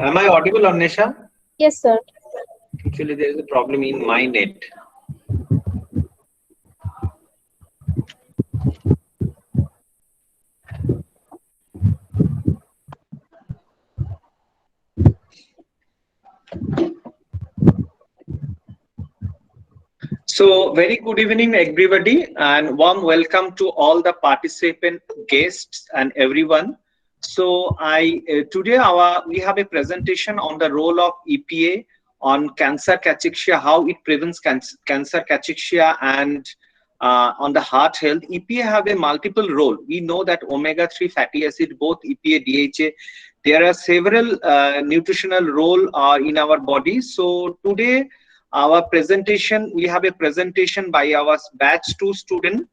Am I audible, Annesha? Yes, sir. Actually, there is a problem in my net. So, very good evening, everybody, and warm welcome to all the participant guests and everyone. So, I today we have a presentation on the role of EPA on cancer cachexia, how it prevents cancer cachexia, and on the heart health. EPA have a multiple role. We know that omega-3 fatty acid, both EPA, DHA. There are several nutritional role in our body. So today our presentation, we have a presentation by our batch 2 student.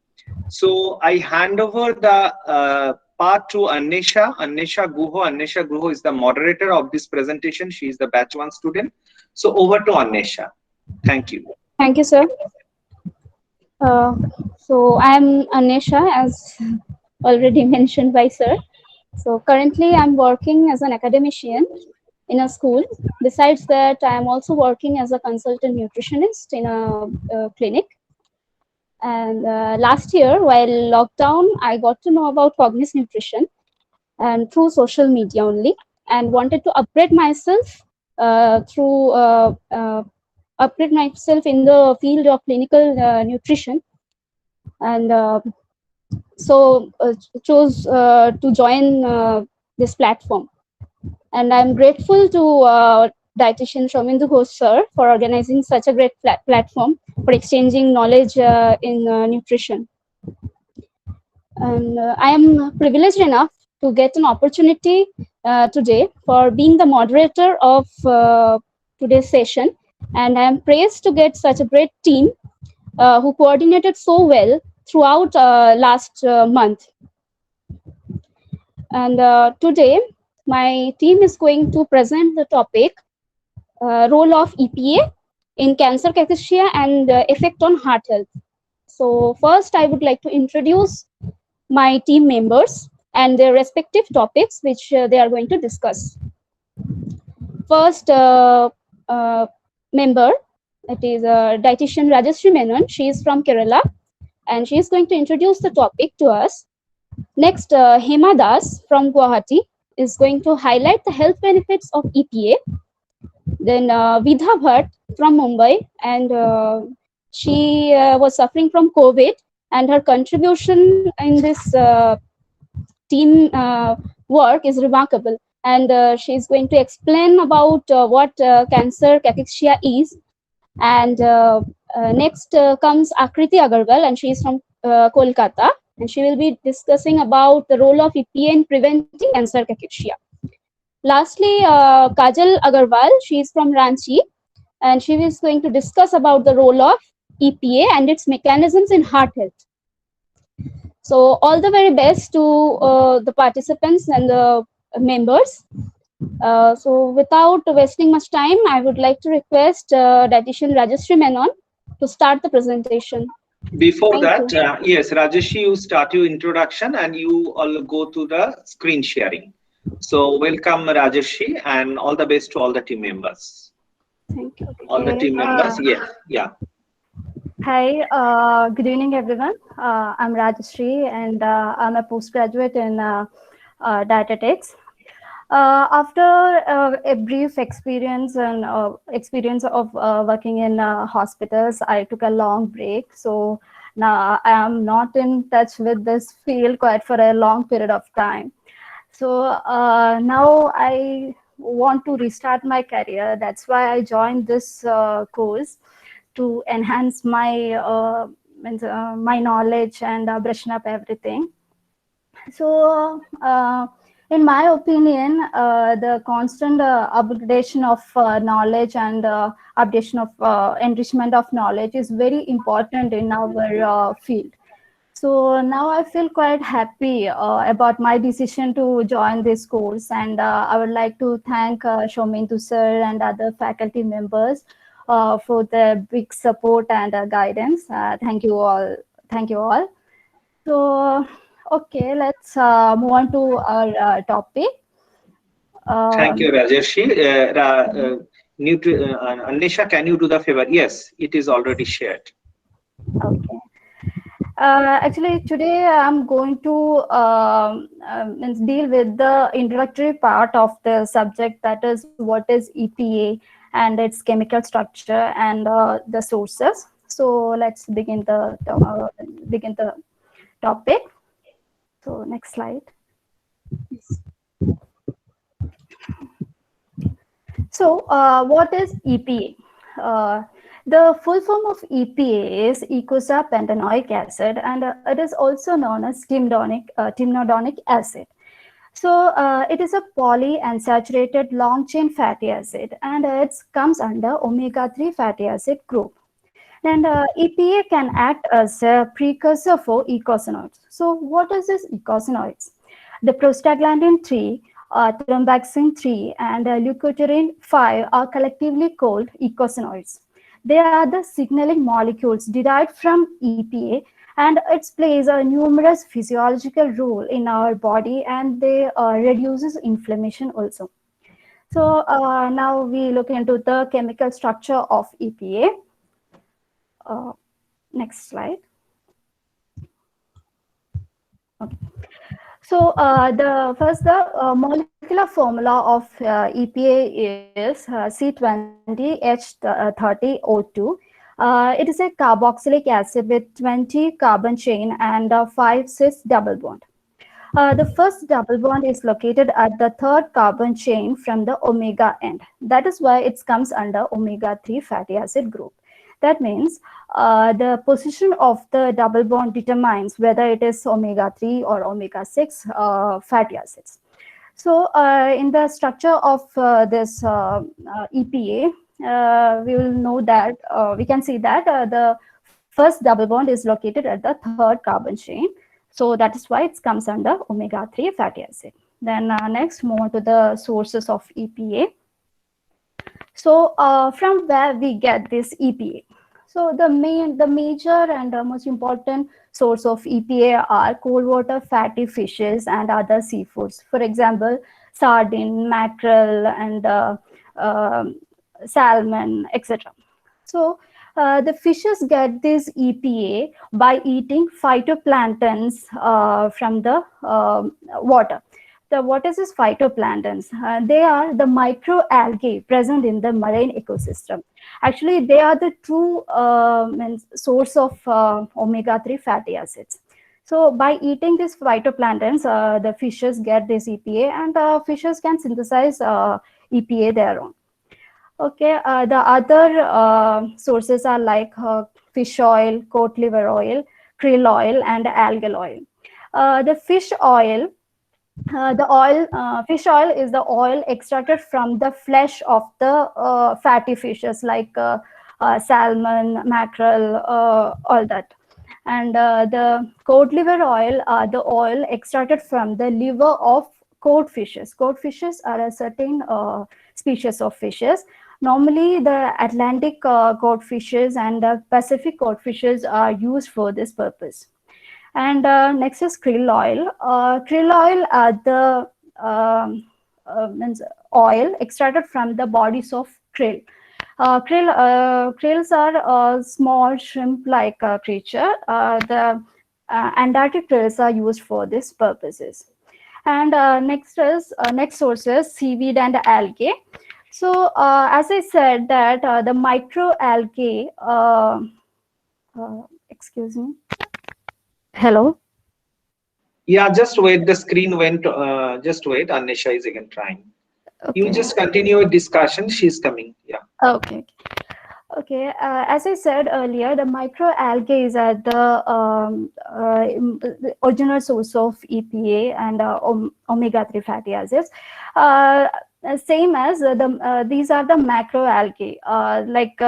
So I hand over the part to Annesha Guho. Annesha Guho is the moderator of this presentation. She is the batch 1 student. So over to Annesha. Thank you. Thank you, sir. So I am Anesha, as already mentioned by sir. So currently I'm working as an academician in a school. Besides that, I am also working as a consultant nutritionist in a clinic. And last year, while lockdown, I got to know about Cognis Nutrition and through social media only, and wanted to upgrade myself in the field of clinical nutrition, and chose to join this platform. And I'm grateful to dietitian Shomindu Ghosh sir for organizing such a great platform for exchanging knowledge in nutrition. And I am privileged enough to get an opportunity today for being the moderator of today's session. And I am praised to get such a great team who coordinated so well throughout last month. And today, my team is going to present the topic, role of EPA in cancer cachexia and effect on heart health. So first, I would like to introduce my team members and their respective topics which they are going to discuss. First member, it is dietitian Rajashree Menon. She is from Kerala, and she is going to introduce the topic to us. Next, Hema Das from Guwahati is going to highlight the health benefits of EPA. Then Vidha Bhatt from Mumbai, and she was suffering from COVID, and her contribution in this team work is remarkable. And she is going to explain about what cancer cachexia is. And next comes Akriti Agarwal, and she is from Kolkata, and she will be discussing about the role of EPA in preventing cancer cachexia. Lastly, Kajal Agarwal, she is from Ranchi, and she is going to discuss about the role of EPA and its mechanisms in heart health. So all the very best to the participants and the members. So without wasting much time, I would like to request dietitian Rajashree Menon to start the presentation. Before Thank that, yes, Rajeshi, you start your introduction and you all go to the screen sharing. So welcome, Rajeshi, and all the best to all the team members. Thank you. All the team members, yeah. Hi, good evening, everyone. I'm Rajashree, and I'm a postgraduate in dietetics. After a brief experience of working in hospitals, I took a long break. So now I am not in touch with this field quite for a long period of time. So now I want to restart my career. That's why I joined this course to enhance my my knowledge and brushing up everything. So in my opinion, the constant upgradation of knowledge and updation of enrichment of knowledge is very important in our field. So now I feel quite happy about my decision to join this course, and I would like to thank Shomindu sir and other faculty members for the big support and guidance. Thank you all. Thank you all. So, okay, let's move on to our topic. Thank you, Rajeshi. Anisha, can you do the favor? Yes, it is already shared. Okay. Actually, today I'm going to deal with the introductory part of the subject, that is what is EPA and its chemical structure and the sources. So let's begin the topic. So next slide. So what is EPA? The full form of EPA is eicosapentaenoic acid, and it is also known as timnodonic acid. So it is a polyunsaturated long chain fatty acid, and it comes under omega-3 fatty acid group. And EPA can act as a precursor for eicosanoids. So what is this eicosanoids? The prostaglandin 3, thromboxane 3, and leukotriene 5 are collectively called eicosanoids. They are the signaling molecules derived from EPA, and it plays a numerous physiological role in our body, and they reduces inflammation also. So now we look into the chemical structure of EPA. Next slide. Okay. So the molecular formula of EPA is C20H30O2. It is a carboxylic acid with 20 carbon chain and 5 cis double bond. The first double bond is located at the third carbon chain from the omega end. That is why it comes under omega-3 fatty acid group. That means the position of the double bond determines whether it is omega-3 or omega-6 fatty acids. So in the structure of this EPA, we will know that we can see that the first double bond is located at the third carbon chain. So that is why it comes under omega-3 fatty acid. Then next, move on to the sources of EPA. So from where we get this EPA? So the major and most important source of EPA are cold water fatty fishes and other seafoods. For example, sardine, mackerel, and salmon, etc. So the fishes get this EPA by eating phytoplanktons from the water. What is this phytoplanktons? They are the microalgae present in the marine ecosystem. Actually, they are the true source of omega-3 fatty acids. So by eating these phytoplanktons, the fishes get this EPA, and fishes can synthesize EPA their own. Okay, the other sources are like fish oil, cod liver oil, krill oil, and algal oil. The fish oil, fish oil is the oil extracted from the flesh of the fatty fishes like salmon, mackerel, all that. And the cod liver oil are the oil extracted from the liver of cod fishes. Cod fishes are a certain species of fishes. Normally, the Atlantic cod fishes and the Pacific cod fishes are used for this purpose. And next is krill oil. Krill oil are the oil extracted from the bodies of krill. Krills are a small shrimp-like creature. The Antarctic krills are used for these purposes. And next source is seaweed and algae. So as I said that the microalgae, excuse me. Hello. Yeah, just wait. The screen went. Just wait. Anisha is again trying. Okay. You just continue a discussion. She's coming. Yeah. Okay. Okay. As I said earlier, the microalgae are the original source of EPA and omega-3 fatty acids. Same as these are the macroalgae like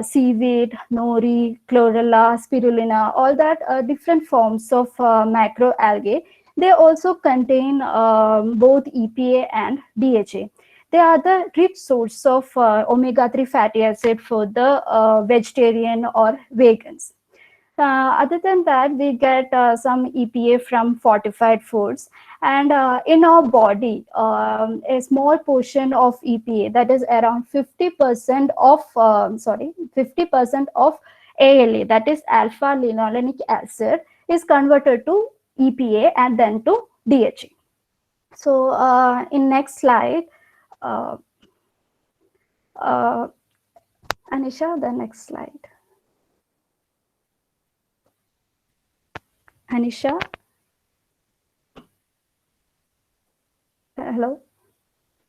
seaweed, nori, chlorella, spirulina, all that different forms of macroalgae. They also contain both EPA and DHA. They are the rich source of omega-3 fatty acid for the vegetarian or vegans. Other than that, we get some EPA from fortified foods, And in our body, a small portion of EPA, that is around 50% of 50% of ALA, that is alpha linolenic acid, is converted to EPA and then to DHA. So in next slide, Anisha, the next slide. Anisha? Hello?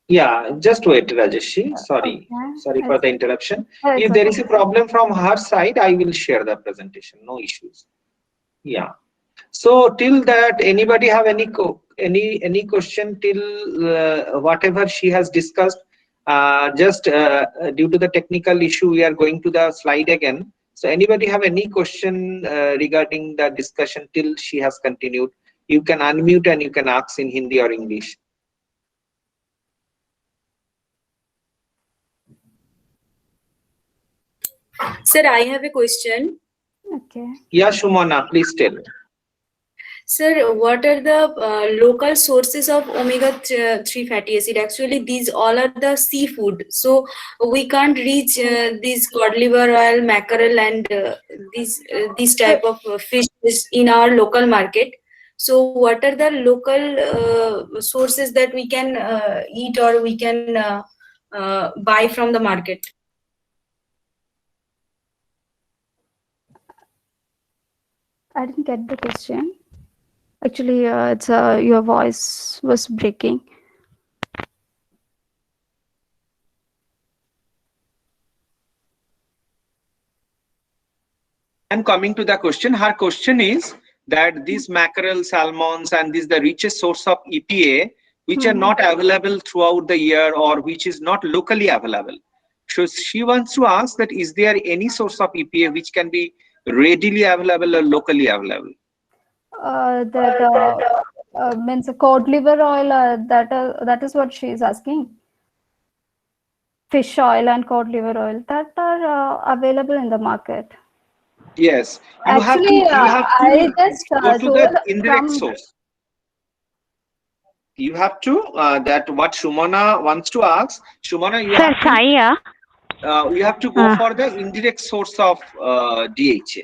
Yeah, just wait, Rajeshi. Sorry. Okay. Sorry for the interruption. It's If there okay. is a problem from her side, I will share the presentation. No issues. Yeah. So till that, anybody have any question till whatever she has discussed? Just due to the technical issue, we are going to the slide again. So anybody have any question regarding the discussion till she has continued? You can unmute and you can ask in Hindi or English. Sir, I have a question. Okay. Yeah, Shumana, please tell. Sir, what are the local sources of omega-3 fatty acid? Actually, these all are the seafood. So we can't reach these cod liver oil, mackerel, and these type of fish in our local market. So what are the local sources that we can eat or we can buy from the market? I didn't get the question. Actually, it's your voice was breaking. I'm coming to the question. Her question is that these mackerel, salmons, and these the richest source of EPA, which are not available throughout the year or which is not locally available. So she wants to ask that is there any source of EPA which can be readily available or locally available? That means a cod liver oil. That is what she is asking. Fish oil and cod liver oil that are available in the market. Yes, Actually, I just go to told the indirect from source. You have to that what Shumana wants to ask. Shumana, you have to, you have to go for the indirect source of DHA.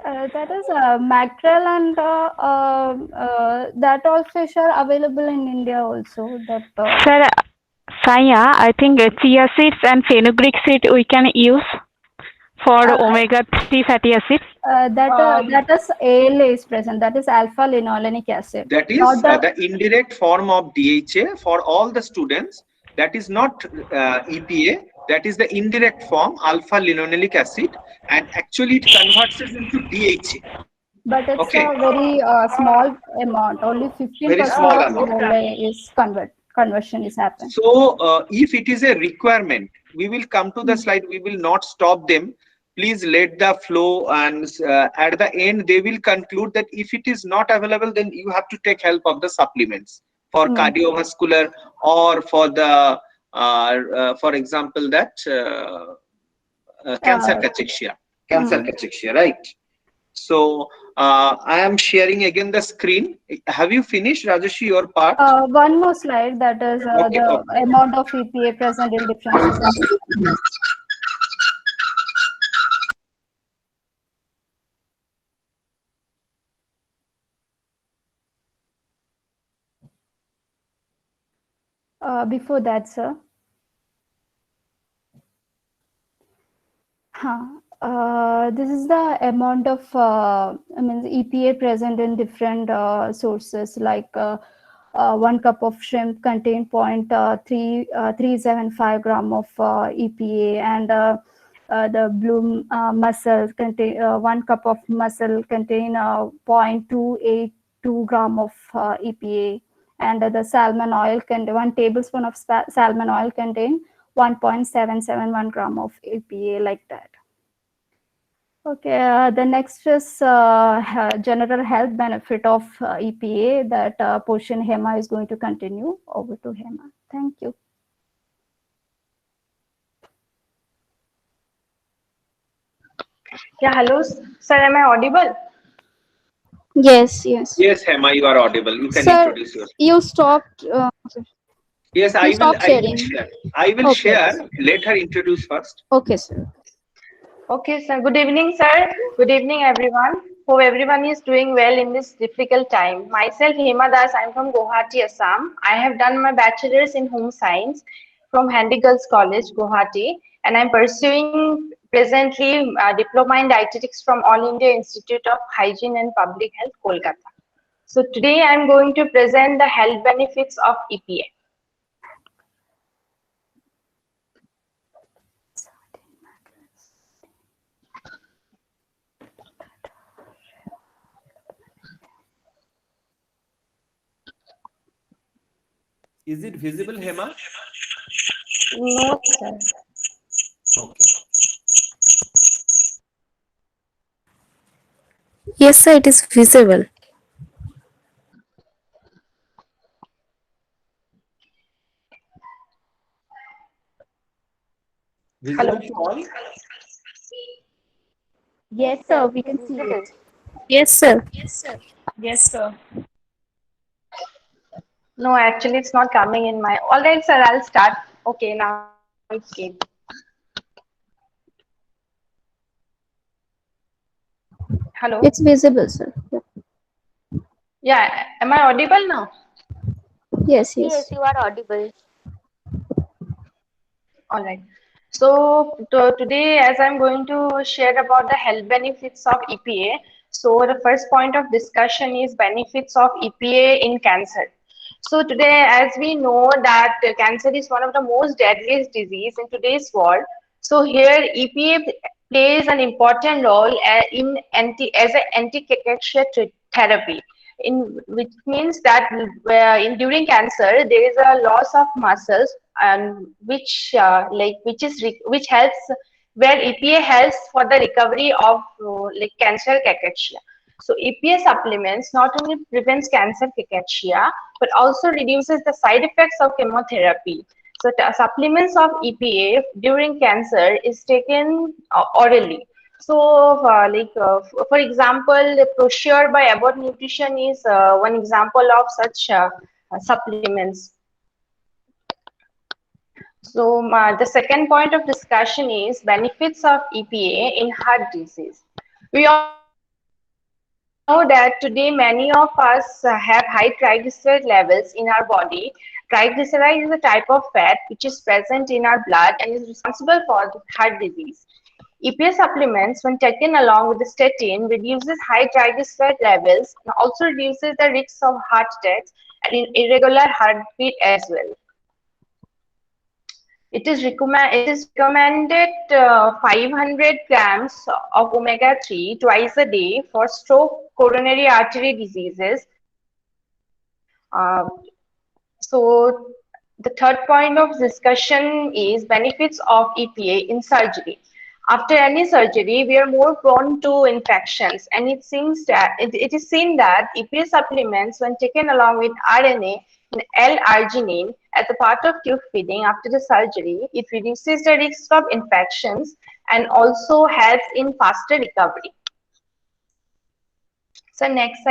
that is mackerel and that all fish are available in India also. That Sir, Saya, I think chia seeds and fenugreek seed we can use for omega-3 fatty acids. that is ALA is present. That is alpha linolenic acid. That is the indirect form of DHA for all the students. That is not EPA. That is the indirect form, alpha linolenic acid, and actually it converts it into DHA. But it's a very small amount. Only 15% of ALA is conversion is happening. So if it is a requirement, we will come to the slide. We will not stop them. Please let the flow, and at the end they will conclude that if it is not available, then you have to take help of the supplements for cardiovascular or for the for example that cancer cachexia, right? So I am sharing again the screen. Have you finished, Rajeshi, your part? One more slide, that is the amount of EPA present in different sources. Before that, sir. This is the amount of EPA present in different sources, like 1 cup of shrimp contain 0.375 gram of EPA, and the blue mussel contain 1 cup of mussel contain 0.282 gram of EPA, and the salmon oil contain 1 tablespoon of salmon oil contain 1.771 gram of EPA, like that. Okay, the next is general health benefit of EPA that portion Hema is going to continue. Over to Hema. Thank you. Yeah, hello, sir. Am I audible? Yes, yes. Yes, Hema, you are audible. You can Sir, introduce yourself. you stopped. Yes, You I will. stopped I will sharing. share. I will Okay. share. Let her introduce first. Okay, sir. Okay, sir. Good evening, sir. Good evening, everyone. Hope everyone is doing well in this difficult time. Myself, Hema Das, I'm from Guwahati, Assam. I have done my bachelor's in home science from Handy Girls College, Guwahati, and I'm pursuing presently diploma in dietetics from All India Institute of Hygiene and Public Health, Kolkata. So today I'm going to present the health benefits of EPA. Is it visible, Hema? No, sir. Okay. Yes, sir, it is visible. Visible to all? Yes, sir. We can see it. Yes, sir. Yes, sir. No, actually, it's not coming in my. All right, sir, I'll start. Okay, now it came. Hello. It's visible, sir. Yeah. Yeah, am I audible now? Yes, yes. you are audible. All right. So today, as I'm going to share about the health benefits of EPA, so the first point of discussion is benefits of EPA in cancer. So today, as we know that cancer is one of the most deadliest disease in today's world. So here, EPA plays an important role as an anti-cachexia therapy, in which means that during cancer there is a loss of muscles, and which helps, where EPA helps for the recovery of cancer cachexia. So EPA supplements not only prevents cancer cachexia but also reduces the side effects of chemotherapy. So supplements of EPA during cancer is taken orally. So, for example, the Prosure by Abbott Nutrition is one example of such supplements. So, the second point of discussion is benefits of EPA in heart disease. We all know that today many of us have high triglyceride levels in our body. Triglyceride is a type of fat which is present in our blood and is responsible for heart disease. EPA supplements, when taken along with the statin, reduces high triglyceride levels and also reduces the risk of heart attacks and irregular heartbeat as well. It is recommended 500 grams of omega-3 twice a day for stroke, coronary artery diseases. So the third point of discussion is benefits of EPA in surgery. After any surgery, we are more prone to infections, and it seems that it is seen that EPA supplements, when taken along with RNA and L-arginine as a part of tube feeding after the surgery, it reduces the risk of infections and also helps in faster recovery. So next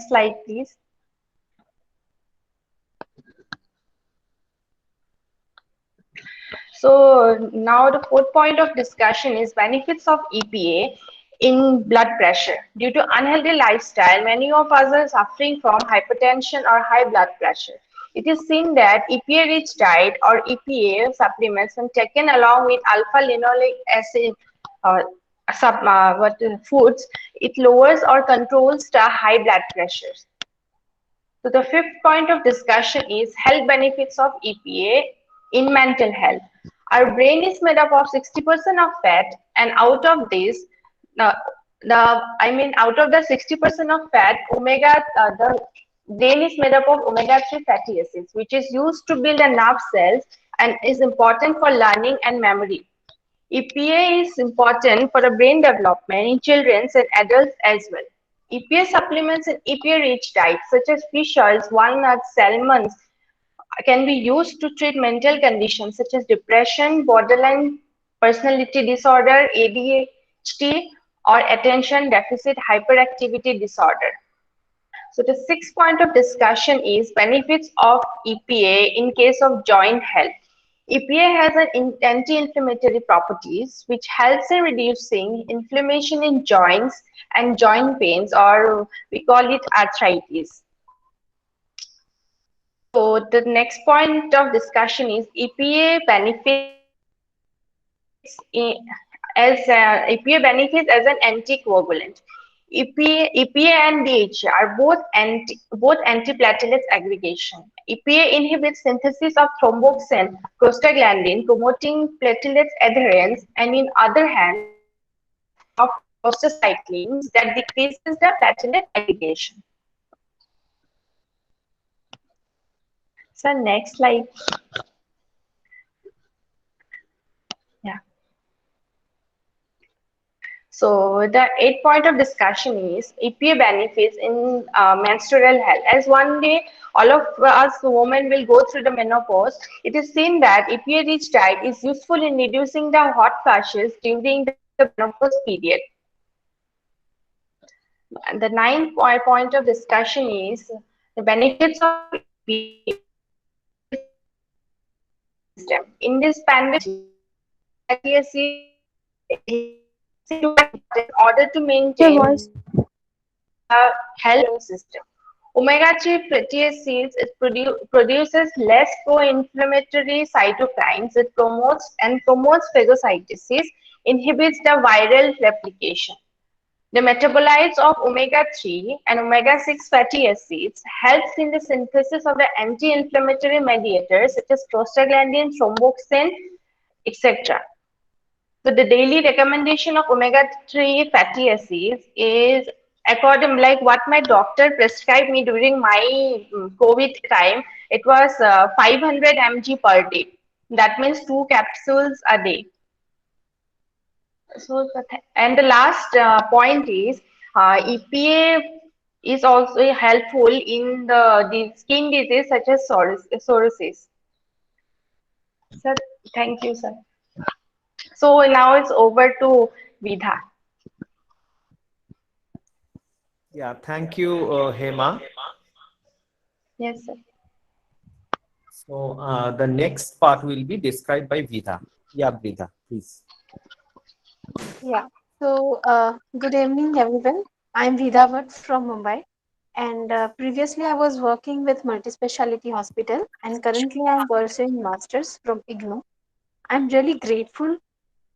slide, please. So now the fourth point of discussion is benefits of EPA in blood pressure. Due to unhealthy lifestyle, many of us are suffering from hypertension or high blood pressure. It is seen that EPA-rich diet or EPA supplements, when taken along with alpha-linoleic acid foods, it lowers or controls the high blood pressures. So the fifth point of discussion is health benefits of EPA in mental health. Our brain is made up of 60% of fat, and out of this, out of the 60% of fat, the brain is made up of omega-3 fatty acids, which is used to build the nerve cells and is important for learning and memory. EPA is important for the brain development in children and adults as well. EPA supplements and EPA-rich diets such as fish oils, walnuts, salmons can be used to treat mental conditions such as depression, borderline personality disorder, ADHD, or attention deficit hyperactivity disorder. So the sixth point of discussion is benefits of EPA in case of joint health. EPA has an anti-inflammatory properties which helps in reducing inflammation in joints and joint pains, or we call it arthritis. So the next point of discussion is EPA benefits EPA benefits as an anticoagulant. EPA and DHA are both antiplatelet aggregation. EPA inhibits synthesis of thromboxane prostaglandin, promoting platelet adherence, and in other hand, of prostacyclins that decreases the platelet aggregation. So next slide. Yeah. So the eighth point of discussion is EPA benefits in menstrual health. As one day all of us women will go through the menopause, it is seen that EPA-rich diet is useful in reducing the hot flashes during the menopause period. And the ninth point of discussion is the benefits of EPA system. In this pandemic, in order to maintain a health system. Omega-3 fatty acids produces less pro-inflammatory cytokines. It promotes phagocytosis, inhibits the viral replication. The metabolites of omega-3 and omega-6 fatty acids helps in the synthesis of the anti-inflammatory mediators such as prostaglandin, thromboxane, etc. So the daily recommendation of omega-3 fatty acids is according like what my doctor prescribed me during my COVID time. It was 500 mg per day. That means 2 capsules a day. So, and the last point is EPA is also helpful in the skin disease such as psoriasis. Sir, thank you, sir. So now it's over to Vidha. Yeah, thank you, Hema. Yes, sir. So the next part will be described by Vidha. Yeah, Vidha, please. Yeah. So, good evening, everyone. I'm Vidha Bhatt from Mumbai, and previously I was working with multi-speciality hospital, and currently I'm pursuing masters from IGNOU. I'm really grateful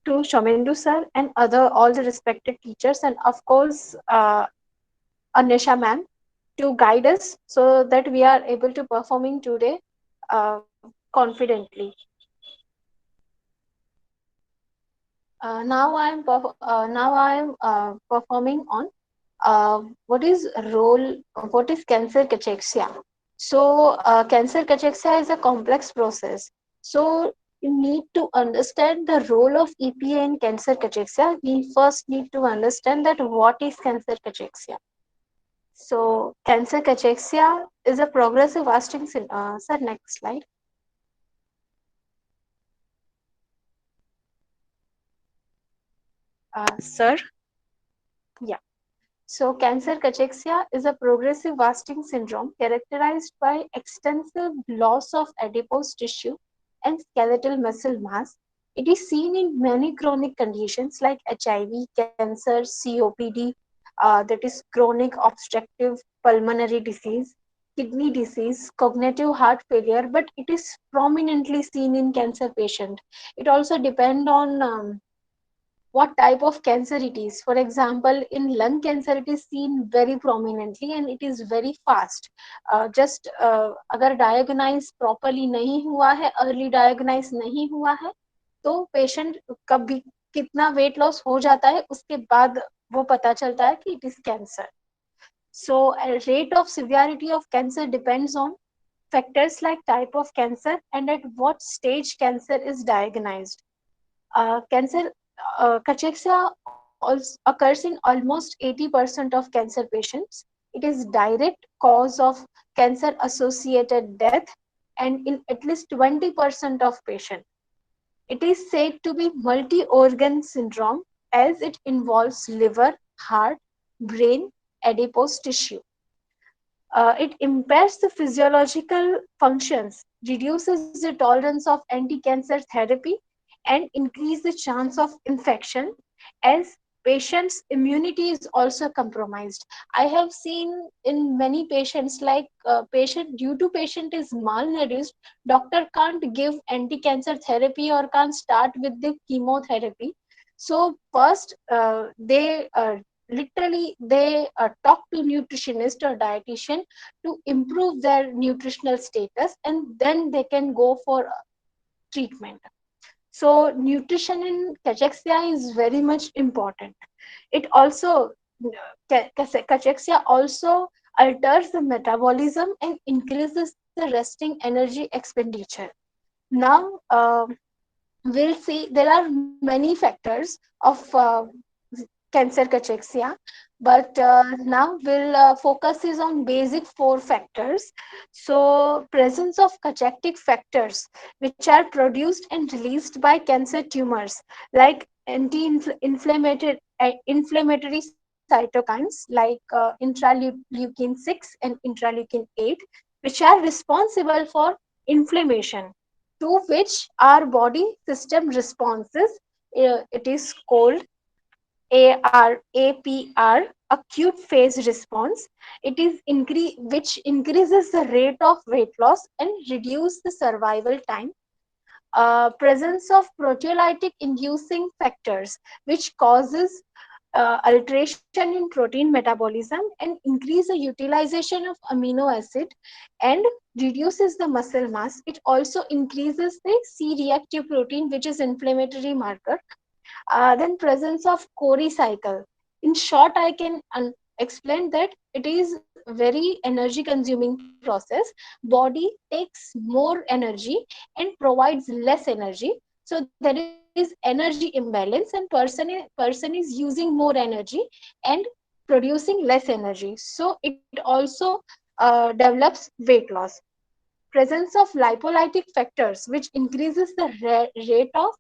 to Shamendu sir and all the respected teachers, and of course, Anisha ma'am, to guide us so that we are able to performing today confidently. Now I am performing on what is cancer cachexia. So cancer cachexia is a complex process. So you need to understand the role of EPA in cancer cachexia. We first need to understand that what is cancer cachexia. So cancer cachexia is a progressive wasting syndrome. Sir, next slide. Sir, yeah. So cancer cachexia is a progressive wasting syndrome characterized by extensive loss of adipose tissue and skeletal muscle mass. It is seen in many chronic conditions like HIV, cancer, COPD, that is chronic obstructive pulmonary disease, kidney disease, cognitive heart failure, but it is prominently seen in cancer patient. It also depends on what type of cancer it is. For example, in lung cancer, it is seen very prominently and it is very fast. Just अगर diagnose properly नहीं हुआ है, early diagnose नहीं हुआ है, तो patient कभी कितना weight loss हो जाता है, उसके बाद वो पता चलता है कि it is cancer. So, a rate of severity of cancer depends on factors like type of cancer and at what stage cancer is diagnosed. Cancer cachexia occurs in almost 80% of cancer patients. It is direct cause of cancer associated death and in at least 20% of patients. It is said to be multi-organ syndrome as it involves liver, heart, brain, adipose tissue. It impairs the physiological functions, reduces the tolerance of anti-cancer therapy, and increase the chance of infection as patient's immunity is also compromised. I have seen in many patients, like due to patient is malnourished, doctor can't give anti-cancer therapy or can't start with the chemotherapy. So first, they talk to nutritionist or dietitian to improve their nutritional status, and then they can go for treatment. So nutrition in cachexia is very much important. It also, cachexia also alters the metabolism and increases the resting energy expenditure. Now, we'll see there are many factors of cancer cachexia, but now we'll focus is on basic four factors. So presence of cachectic factors which are produced and released by cancer tumors, like inflammatory cytokines like interleukin 6 and interleukin 8, which are responsible for inflammation, to which our body system responses. It is called APR, acute phase response. It is which increases the rate of weight loss and reduce the survival time. Presence of proteolytic inducing factors, which causes alteration in protein metabolism and increase the utilization of amino acid and reduces the muscle mass. It also increases the C-reactive protein, which is inflammatory marker. Then presence of Cori cycle. In short, I can explain that it is very energy consuming process. Body takes more energy and provides less energy. So there is energy imbalance, and person is using more energy and producing less energy. So it also develops weight loss. Presence of lipolytic factors, which increases the rate of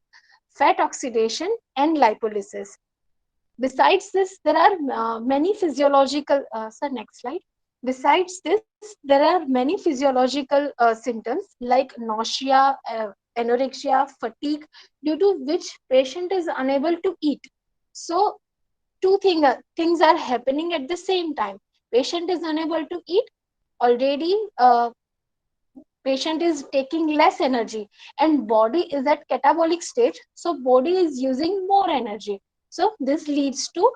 fat oxidation and lipolysis. Besides this, there are many physiological, next slide. Besides this, there are many physiological symptoms like nausea, anorexia, fatigue, due to which patient is unable to eat. So things are happening at the same time. Patient is unable to eat, already patient is taking less energy, and body is at catabolic state, so body is using more energy. So this leads to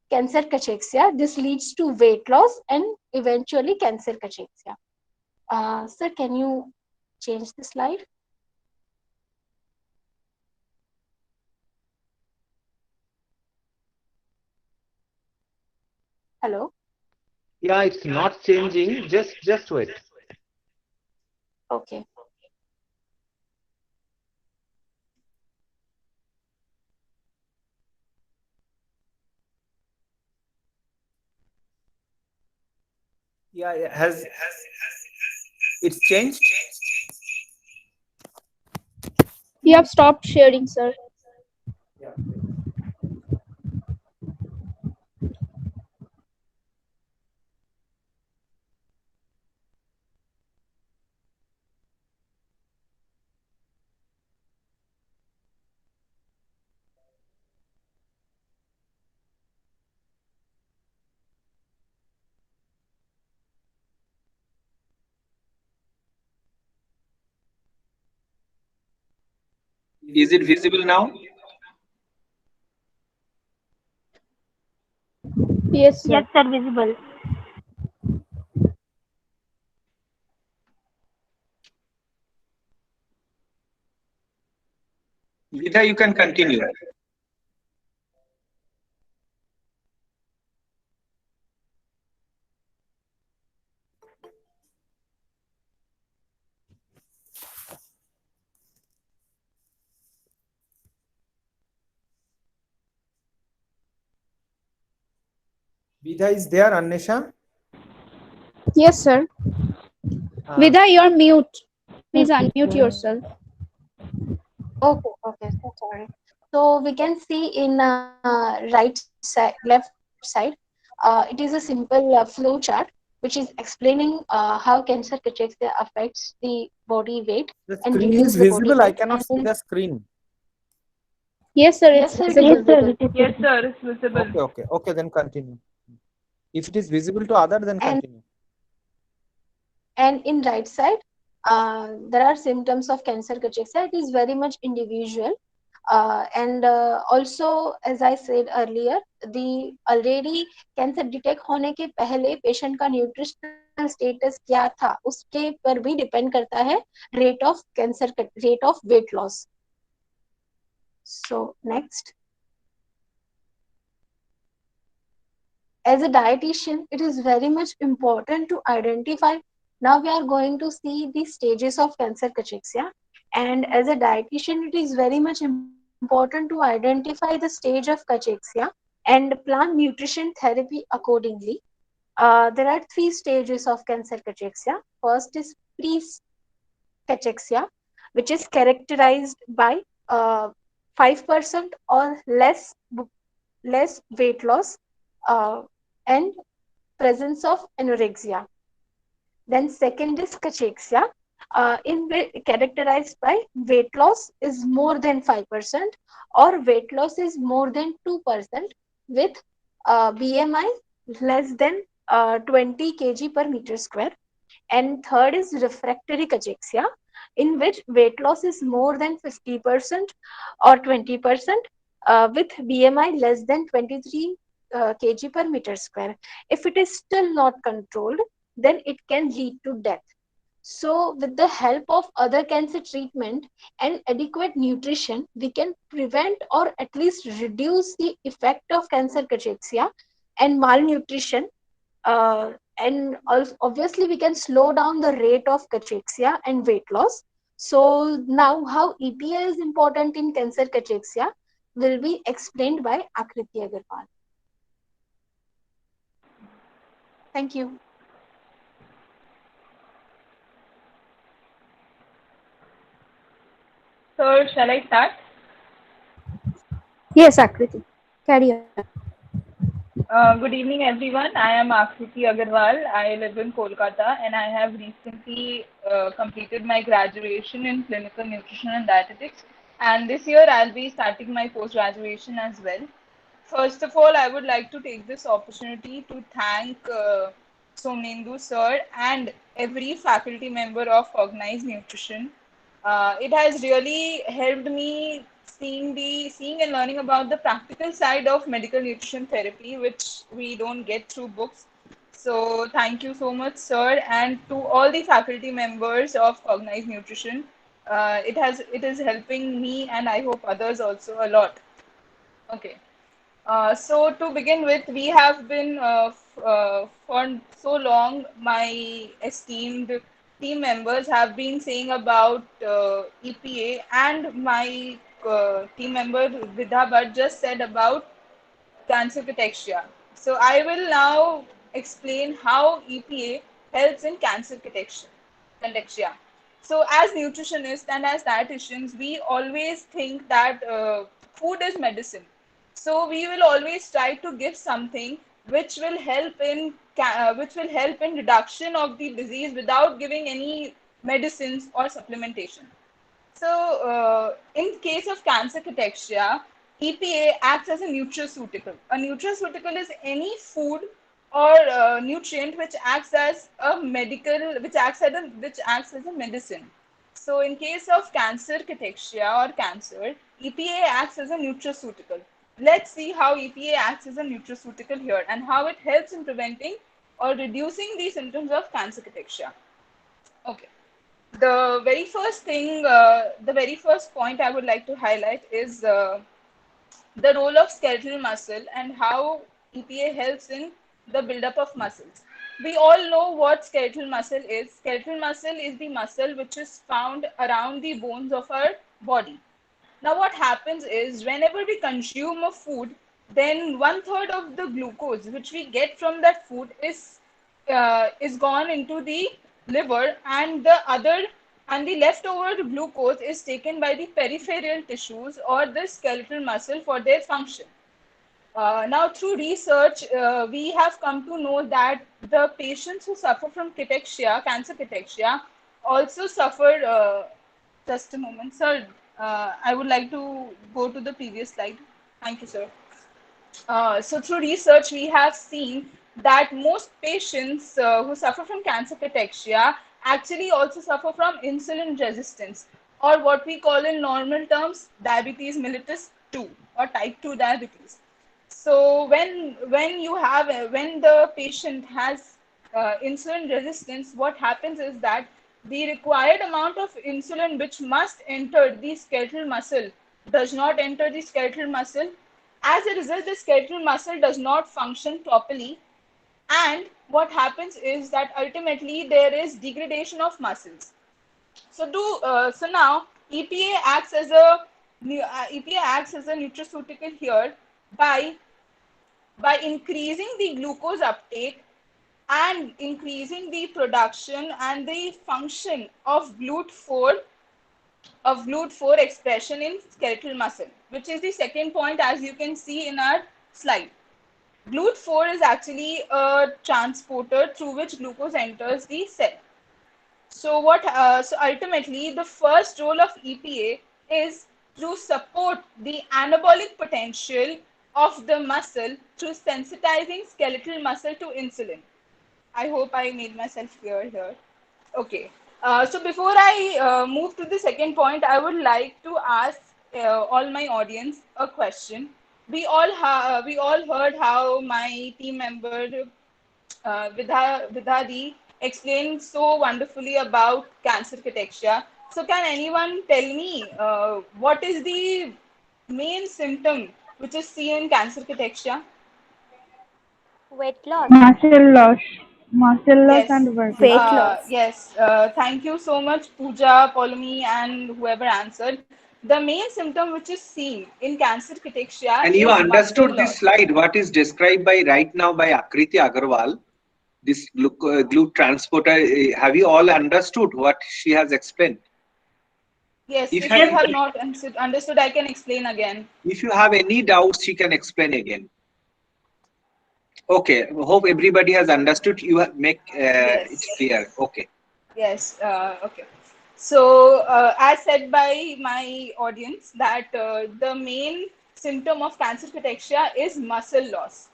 cancer cachexia. This leads to weight loss and eventually cancer cachexia. Sir, can you change the slide? Hello? Yeah, it's not changing. Just wait. Okay. Yeah, has it's changed? You have stopped sharing, sir. Yeah. Is it visible now? Yes, sir. Yes, sir, visible. Vidha, you can continue. Vidha is there, Annesha? Yes, sir. Vidha, you're mute. Please unmute yourself. Okay, so sorry. So we can see in right side, left side, it is a simple flow chart. which is explaining how cancer cachexia affects the body weight The and screen reduce is the body visible. I weight. cannot see the screen. Yes, sir, Yes, it's sir, it visible. is visible. Yes, sir, it's visible. Okay, then continue. If it is visible to other, then continue. And in right side, there are symptoms of cancer cachexia. It is very much individual. And also, as I said earlier, the already cancer detect होने के पहले patient का nutritional status क्या था, उसके पर भी depend करता है rate of cancer, rate of weight loss. So next. As a dietitian, it is very much important to identify. Now we are going to see the stages of cancer cachexia. And as a dietitian, it is very much important to identify the stage of cachexia and plan nutrition therapy accordingly. There are 3 stages of cancer cachexia. First is pre-cachexia, which is characterized by 5% or less weight loss and presence of anorexia. Then second is cachexia, characterized by weight loss is more than 5% or weight loss is more than 2% with BMI less than 20 kg per meter square. And third is refractory cachexia, in which weight loss is more than 50% or 20% with BMI less than 23 kg per meter square. If it is still not controlled, then it can lead to death. So with the help of other cancer treatment and adequate nutrition, we can prevent or at least reduce the effect of cancer cachexia and malnutrition. And also, obviously, we can slow down the rate of cachexia and weight loss. So now how EPA is important in cancer cachexia will be explained by Akriti Agarwal. Thank you. So shall I start? Yes, Akriti, carry on. Good evening, everyone. I am Akriti Agarwal. I live in Kolkata and I have recently completed my graduation in clinical nutrition and dietetics. And this year I'll be starting my post-graduation as well. First of all, I would like to take this opportunity to thank Somnendu sir and every faculty member of Cognize Nutrition. It has really helped me seeing and learning about the practical side of medical nutrition therapy, which we don't get through books. So thank you so much, sir, and to all the faculty members of Cognize Nutrition. It is helping me and I hope others also a lot. Okay. So to begin with, we have been for so long, my esteemed team members have been saying about EPA, and my team member Vidha Bhatt just said about cancer cachexia. So I will now explain how EPA helps in cancer cachexia. So as nutritionists and as dietitians, we always think that food is medicine. So we will always try to give something which will help in reduction of the disease without giving any medicines or supplementation. So, in case of cancer cachexia, EPA acts as a nutraceutical. A nutraceutical is any food or nutrient which acts as a medicine. So, in case of cancer cachexia or cancer, EPA acts as a nutraceutical. Let's see how EPA acts as a nutraceutical here and how it helps in preventing or reducing the symptoms of cancer cachexia. Okay. The very first point I would like to highlight is the role of skeletal muscle and how EPA helps in the buildup of muscles. We all know what skeletal muscle is. Skeletal muscle is the muscle which is found around the bones of our body. Now, what happens is whenever we consume a food, then 1/3 of the glucose which we get from that food is gone into the liver, and the leftover glucose is taken by the peripheral tissues or the skeletal muscle for their function. Now, through research, we have come to know that the patients who suffer from cachexia, cancer cachexia, also suffer. Just a moment, sir. I would like to go to the previous slide. Thank you, sir. So through research, we have seen that most patients who suffer from cancer cachexia actually also suffer from insulin resistance, or what we call in normal terms diabetes mellitus 2 or type 2 diabetes. So when the patient has insulin resistance, what happens is that the required amount of insulin which must enter the skeletal muscle does not enter the skeletal muscle. As a result, the skeletal muscle does not function properly, and what happens is that ultimately there is degradation of muscles. So now EPA acts as a nutraceutical here by increasing the glucose uptake and increasing the production and the function of GLUT4 expression in skeletal muscle, which is the second point, as you can see in our slide. GLUT4 is actually a transporter through which glucose enters the cell. So ultimately, the first role of EPA is to support the anabolic potential of the muscle through sensitizing skeletal muscle to insulin. I hope I made myself clear here. Okay. So before I move to the second point, I would like to ask all my audience a question. We all heard how my team member Vidhadi explained so wonderfully about cancer cachexia. So can anyone tell me what is the main symptom which is seen in cancer cachexia? Weight loss. Muscle loss Yes. and weight Weight loss. loss. Yes. Thank you so much, Pooja, Paulomi, and whoever answered. The main symptom which is seen in cancer cachexia And is you muscle understood loss. this slide, what is described by right now by Akriti Agarwal, this GLUT transporter. Have you all understood what she has explained? Yes, If if you you have not understood, I can explain again. If you have any doubts, she can explain again. Okay, hope everybody has understood. You make it Yes. clear. Okay. Yes. Okay. So, as said by my audience, that the main symptom of cancer cachexia is muscle loss.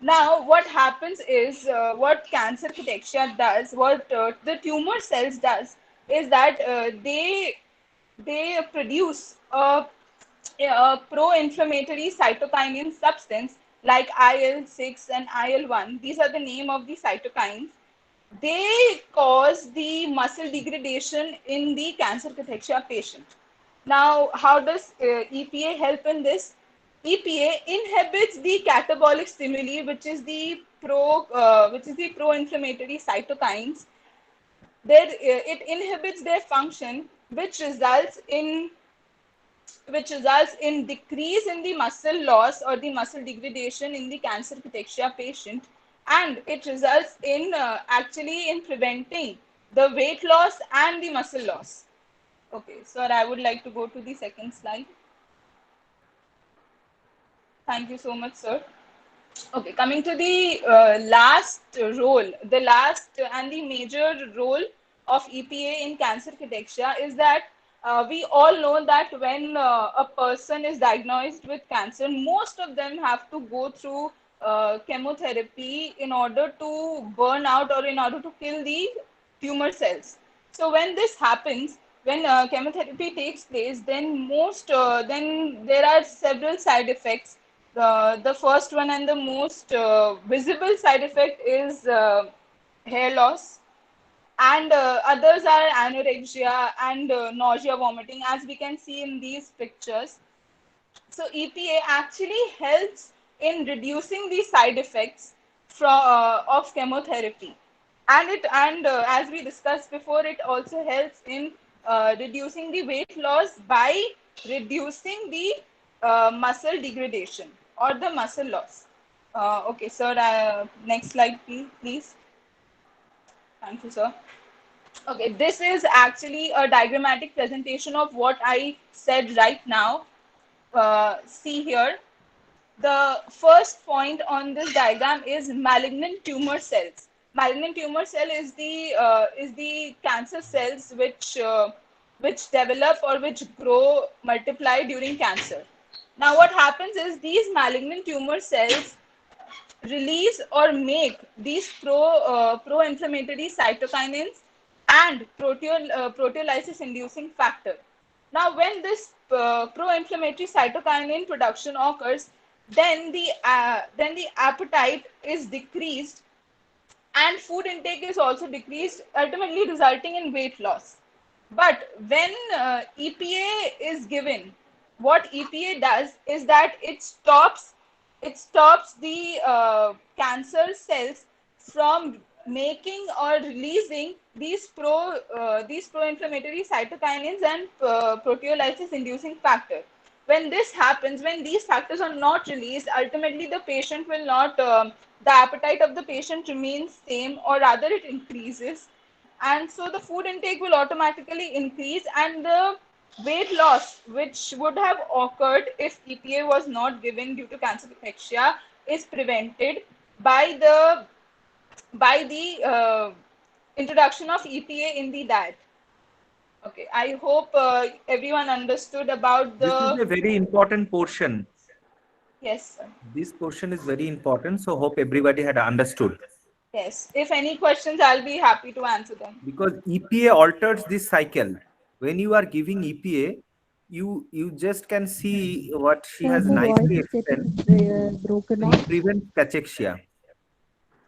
Now, what happens is what cancer cachexia does, what the tumor cells does, is that they produce a pro-inflammatory cytokinin substance like IL-6 and IL-1. These are the name of the cytokines. They cause the muscle degradation in the cancer cachexia patient. Now, how does EPA help in this? EPA inhibits the catabolic stimuli, which is the pro-inflammatory cytokines. It inhibits their function, which results in decrease in the muscle loss or the muscle degradation in the cancer cachexia patient, and it results in actually in preventing the weight loss and the muscle loss. Okay, sir, I would like to go to the second slide. Thank you so much, sir. Okay, coming to the last and the major role of EPA in cancer cachexia is that we all know that when a person is diagnosed with cancer, most of them have to go through chemotherapy in order to burn out or in order to kill the tumor cells. So when this happens, when chemotherapy takes place, then there are several side effects. The first one and the most visible side effect is hair loss, and others are anorexia and nausea, vomiting, as we can see in these pictures. So EPA actually helps in reducing the side effects of chemotherapy, and as we discussed before, it also helps in reducing the weight loss by reducing the muscle degradation or the muscle loss. Okay, sir. Next slide, please. Thank you, sir. Okay, this is actually a diagrammatic presentation of what I said right now. See here. the first point on this diagram is malignant tumor cells. Malignant tumor cell is the cancer cells which develop or which grow, multiply during cancer. Now, what happens is these malignant tumor cells release or make these pro-inflammatory cytokinins and proteolysis inducing factor. Now, when this pro-inflammatory cytokinin production occurs, then the appetite is decreased and food intake is also decreased, ultimately resulting in weight loss. But when EPA is given, what EPA does is that it stops the cancer cells from making or releasing these pro-inflammatory cytokinins and proteolysis inducing factor. When this happens, when these factors are not released, ultimately the patient will not the appetite of the patient remains same, or rather it increases, and so the food intake will automatically increase, and the weight loss which would have occurred if EPA was not given due to cancer cachexia is prevented by the introduction of EPA in the diet. Okay, I hope everyone understood about This is the. a very important portion. Yes, sir. This portion is very important, so hope everybody had understood. Yes, if any questions, I'll be happy to answer them. Because EPA alters this cycle. When you are giving EPA, you just can see what she has The voice nicely is explained. getting broken So off. it prevents cachexia.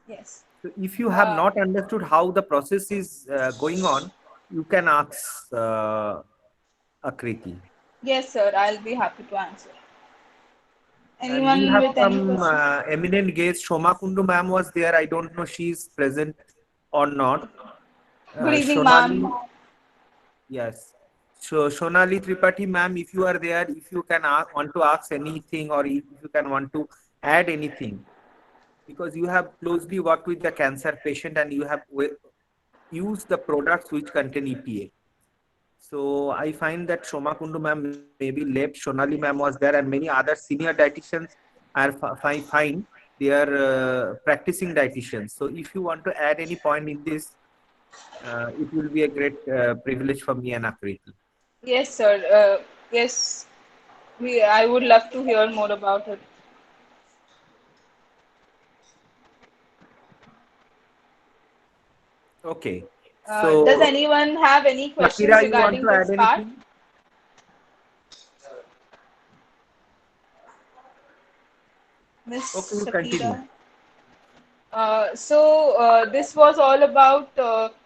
Yes. So if you have not understood how the process is going on, you can ask Akriti. Yes, sir. I'll be happy to answer. And we Anyone have with any some questions? eminent guest. Shoma Kundu ma'am was there. I don't know she's present or not. Good evening, Shonali, ma'am. yes. So Shonali Tripathi ma'am, if you are there, if you can want to ask anything, or if you can want to add anything, because you have closely worked with the cancer patient and you have used the products which contain EPA. So I find that Shoma Kundu ma'am maybe left, Shonali ma'am was there, and many other senior dietitians are fine. They are practicing dietitians. So if you want to add any point in this, it will be a great privilege for me and Akriti. Yes, sir. Yes, I would love to hear more about it. Okay. Does So anyone have any questions Shakira, you want regarding to add this part? anything? Miss Okay, you Shakira. continue.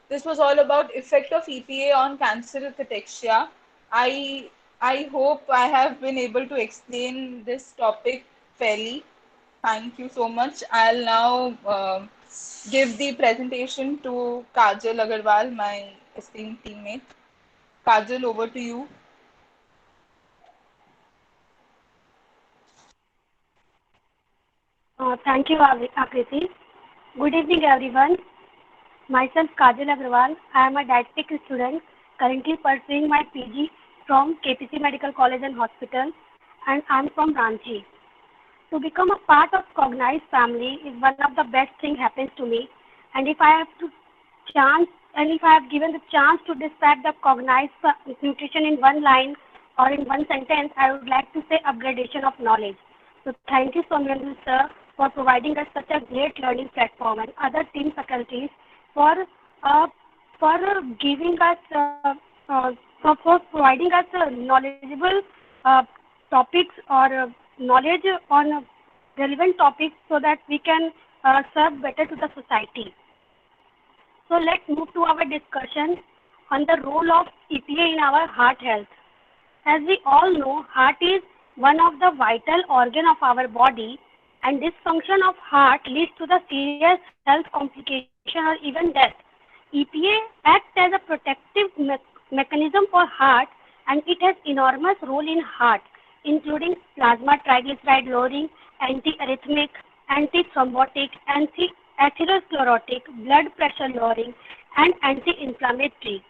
This was all about effect of EPA on cancer cachexia. I hope I have been able to explain this topic fairly. Thank you so much. I'll now give the presentation to Kajal Agarwal, my esteemed teammate. Kajal, over to you. Thank you, Akriti. Good evening, everyone. Myself, Kajal Agrawal. I am a dietetic student currently pursuing my PG from KPC Medical College and Hospital, and I am from Ranchi. To become a part of Cognize family is one of the best things happens to me, and if I have given the chance to describe the Cognize nutrition in one line or in one sentence, I would like to say upgradation of knowledge. So thank you, Somyendu sir, for providing us such a great learning platform, and other team faculties for giving us for providing us knowledgeable topics or knowledge on relevant topics so that we can serve better to the society. So let's move to our discussion on the role of EPA in our heart health. As we all know, heart is one of the vital organs of our body, and dysfunction of heart leads to the serious health complication or even death. EPA acts as a protective mechanism for heart, and it has enormous role in heart, including plasma triglyceride lowering, anti-arrhythmic, anti-thrombotic, anti-atherosclerotic, blood pressure lowering, and anti-inflammatory.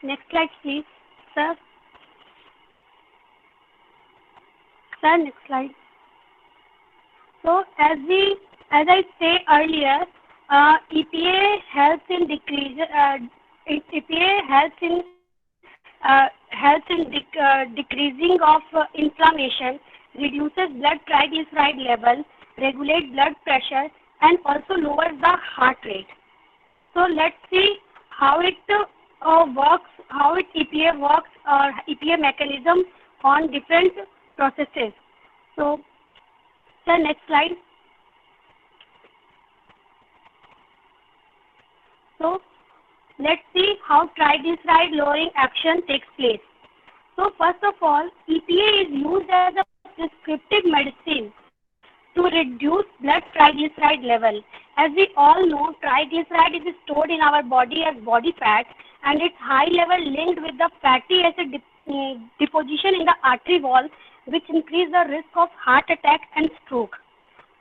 Next slide, please, sir. Sir, next slide. So as I said earlier, EPA helps in decreasing of inflammation, reduces blood triglyceride level, regulates blood pressure, and also lowers the heart rate. So let's see how it works, how EPA works, or EPA mechanism on different processes. So, sir, next slide. So, let's see how triglyceride lowering action takes place. So, first of all, EPA is used as a prescriptive medicine to reduce blood triglyceride level. As we all know, triglyceride is stored in our body as body fat, and its high level linked with the fatty acid deposition in the artery wall, which increase the risk of heart attack and stroke.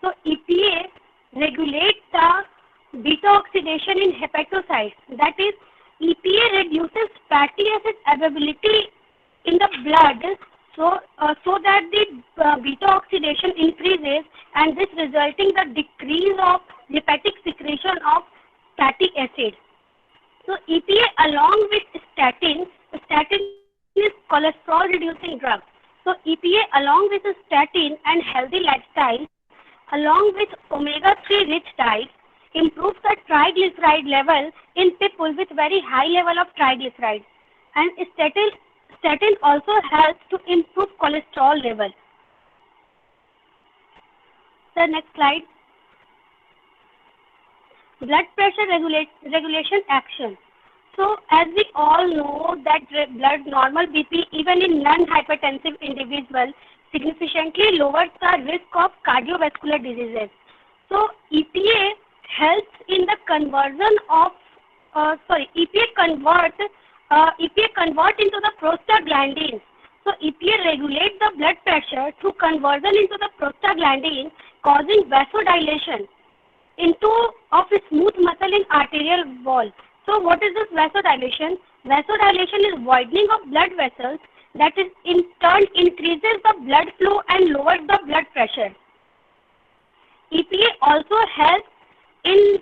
So EPA regulates the beta oxidation in hepatocytes. That is, EPA reduces fatty acid availability in the blood, so that the beta oxidation increases, and this resulting the decrease of hepatic secretion of fatty acid. So EPA along with statin is cholesterol reducing drug. So EPA along with statin and healthy lifestyle, along with omega-3 rich diet, improves the triglyceride level in people with very high level of triglycerides. And statin also helps to improve cholesterol level. So next slide. Blood pressure regulation action. So as we all know that normal BP even in non-hypertensive individuals significantly lowers the risk of cardiovascular diseases. So EPA helps in the conversion of EPA convert into the prostaglandins. So EPA regulates the blood pressure through conversion into the prostaglandin, causing vasodilation of a smooth muscle in arterial wall. So what is this vasodilation? Vasodilation is widening of blood vessels that is in turn increases the blood flow and lowers the blood pressure. EPA also helps in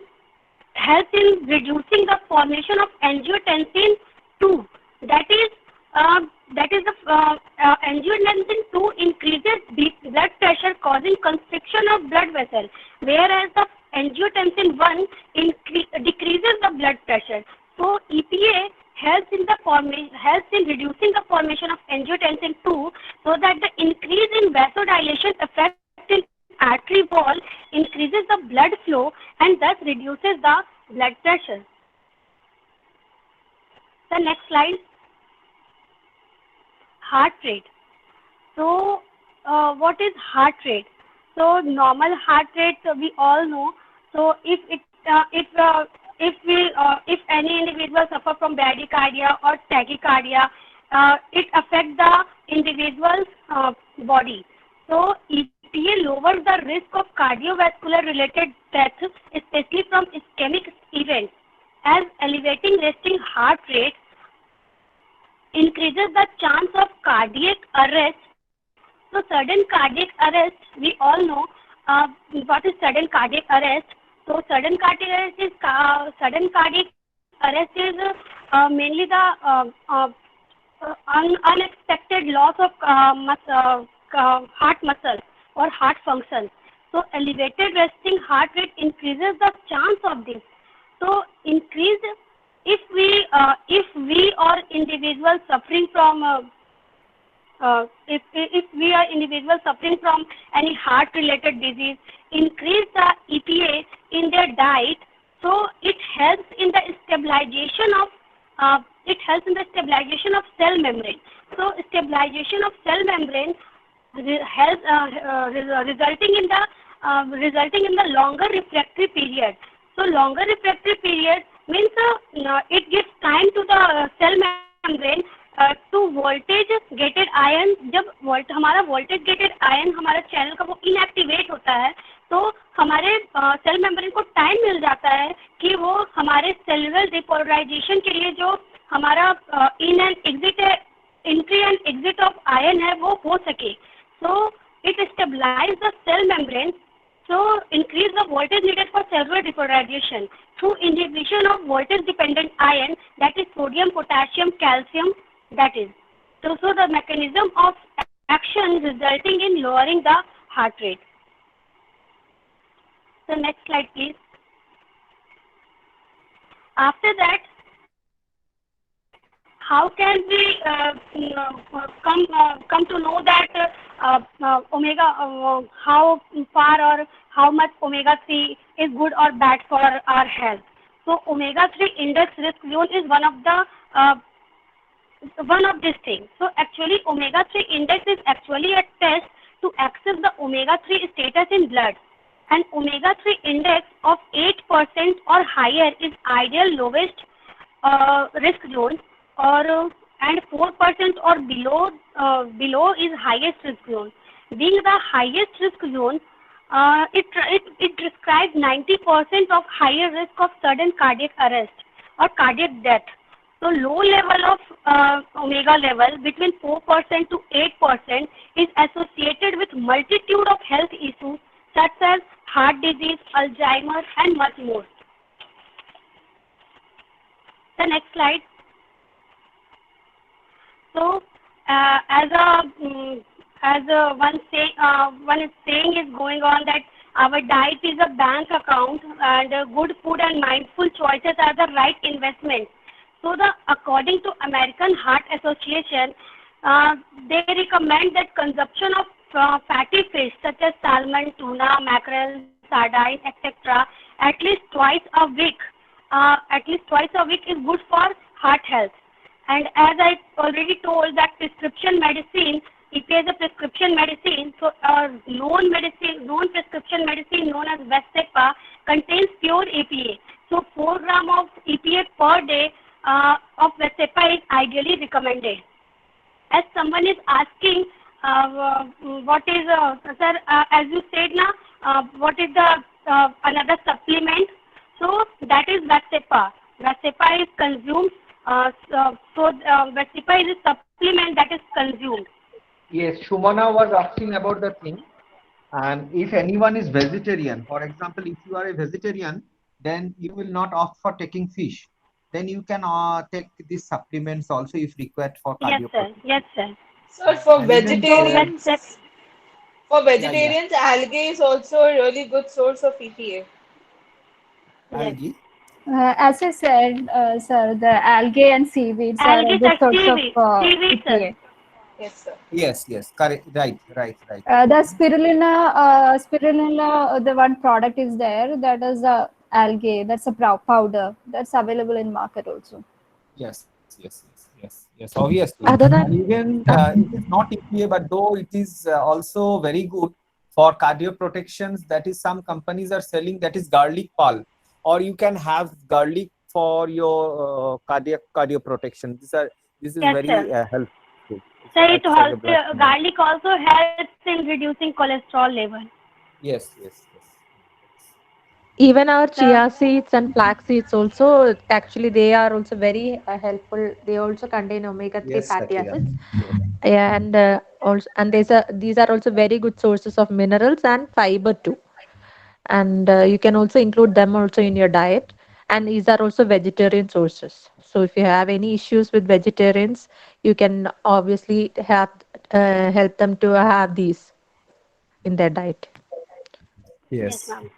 reducing the formation of angiotensin II. That is the angiotensin II increases blood pressure, causing constriction of blood vessels, whereas the angiotensin I decreases the blood pressure. So EPA helps in reducing the formation of angiotensin II, so that the increase in vasodilation effect in artery wall increases the blood flow and thus reduces the blood pressure. The next slide. Heart rate. So what is heart rate? So normal heart rate we all know. So if any individual suffer from bradycardia or tachycardia, it affects the individual's body. So EPA lowers the risk of cardiovascular related death, especially from ischemic events, as elevating resting heart rate increases the chance of cardiac arrest. So sudden cardiac arrest, we all know what is sudden cardiac arrest. So sudden cardiac arrest is mainly the unexpected loss of heart muscle or heart function. So elevated resting heart rate increases the chance of this. So if we are individuals suffering from if we are individuals suffering from any heart related disease, increase the EPA in their diet, so it helps in the stabilization of cell membrane. So stabilization of cell membrane helps resulting in the longer refractory period. So longer refractory period means it gives time to the cell membrane to voltage gated ion. जब हमारा voltage gated ion हमारा channel का वो inactivate होता है, तो हमारे cell membrane को टाइम मिल जाता है कि वो हमारे सेलुलर रिपोलराइजेशन के लिए जो हमारा entry and exit of ion है वो हो सके. So stabilize the cell membrane, so increase the voltage needed for cellular repolarization through inhibition of voltage-dependent ion, that is sodium, potassium, calcium, that is. So the mechanism of action resulting in lowering the heart rate. So next slide, please. After that, how can we come to know that how far or how much omega-3 is good or bad for our health? So omega-3 index risk zone is one of these things. So actually omega-3 index is actually a test to access the omega-3 status in blood. And omega-3 index of 8% or higher is ideal lowest risk zone, and 4% or below is highest risk zone. Being the highest risk zone, it describes 90% of higher risk of sudden cardiac arrest or cardiac death. So low level of omega level between 4% to 8% is associated with multitude of health issues such as heart disease, Alzheimer's, and much more. The next slide. So, one saying is going on that our diet is a bank account, and good food and mindful choices are the right investment. So, according to American Heart Association, they recommend that consumption of fatty fish such as salmon, tuna, mackerel, sardine, etc. at least twice a week. Is good for heart health. And as I already told that prescription medicine, EPA is a prescription medicine. So known prescription medicine known as Vascepa contains pure EPA. So 4 gram of EPA per day of Vascepa is ideally recommended. As someone is asking, what is, sir, as you said now, what is the another supplement? So that is Vascepa. Vascepa is consumed. Vascepa is a supplement that is consumed. Yes, Shumana was asking about the thing. And if anyone is vegetarian, for example, if you are a vegetarian, then you will not opt for taking fish. Then you can take these supplements also if required for cardio. Yes, sir. Sir, for vegetarians, algae is also a really good source of EPA. Algae? As I said, sir, the algae and seaweeds are a good source of EPA. Yes, sir. Yes, correct. Right. The spirulina, the one product is there, that is algae, that's a powder that's available in market also. Yes, obviously. And even it is not EPA, but though it is also very good for cardio protections. That is, some companies are selling that is garlic pulp, or you can have garlic for your cardio protection. This is very helpful. So garlic also helps in reducing cholesterol level. Yes. Even our chia seeds and flax seeds also, actually they are also very helpful. They also contain omega-3 fatty acids. Yeah, and these are also very good sources of minerals and fiber too. And you can also include them also in your diet. And these are also vegetarian sources. So if you have any issues with vegetarians, you can obviously help them to have these in their diet. Yes, ma'am.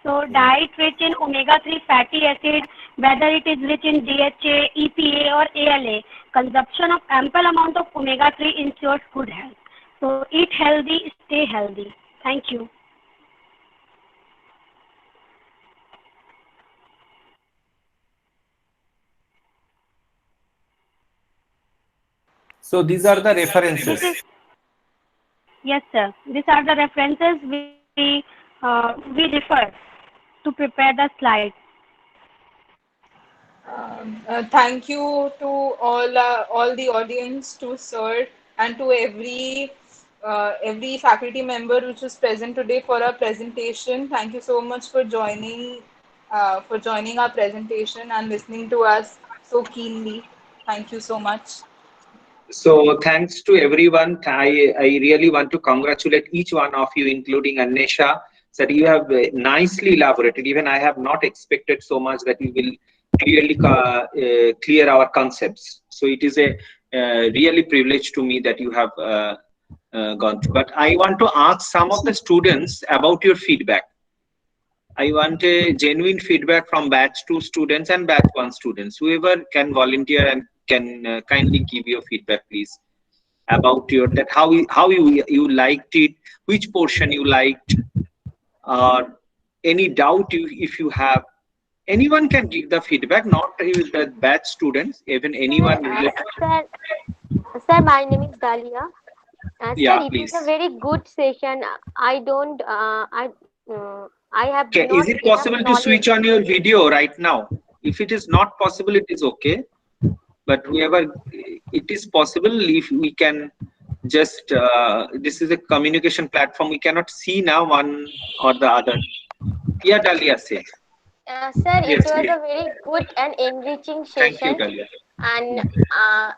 So diet rich in omega-3 fatty acid, whether it is rich in DHA, EPA or ALA, consumption of ample amount of omega-3 ensures good health. So eat healthy, stay healthy. Thank you. So these are the references. Yes, sir. These are the references we refer to prepare the slide. Thank you to all the audience, to sir, and to every faculty member which was present today for our presentation. Thank you so much for joining our presentation and listening to us so keenly. Thank you so much. So thanks to everyone. I really want to congratulate each one of you, including Annesha, that you have nicely elaborated. Even I have not expected so much that you will clearly clear our concepts. So it is a really privilege to me that you have gone through. But I want to ask some of the students about your feedback. I want a genuine feedback from batch 2 students and batch 1 students. Whoever can volunteer and can kindly give your feedback, please, about your that how you liked it, which portion you liked, or any doubt if you have. Anyone can give the feedback, not the batch students, even anyone related. Sir, my name is Dalia. Yeah, Sir, it please. is a very good session. I have Okay, not is it enough possible to knowledge. switch on your video right now? If it is not possible, it is okay. But whoever it is possible, if we can just this is a communication platform, we cannot see now one or the other. Yeah, Dalia, say. Sir, it Yes, was please. a very good and enriching Thank you, session, Dalia. and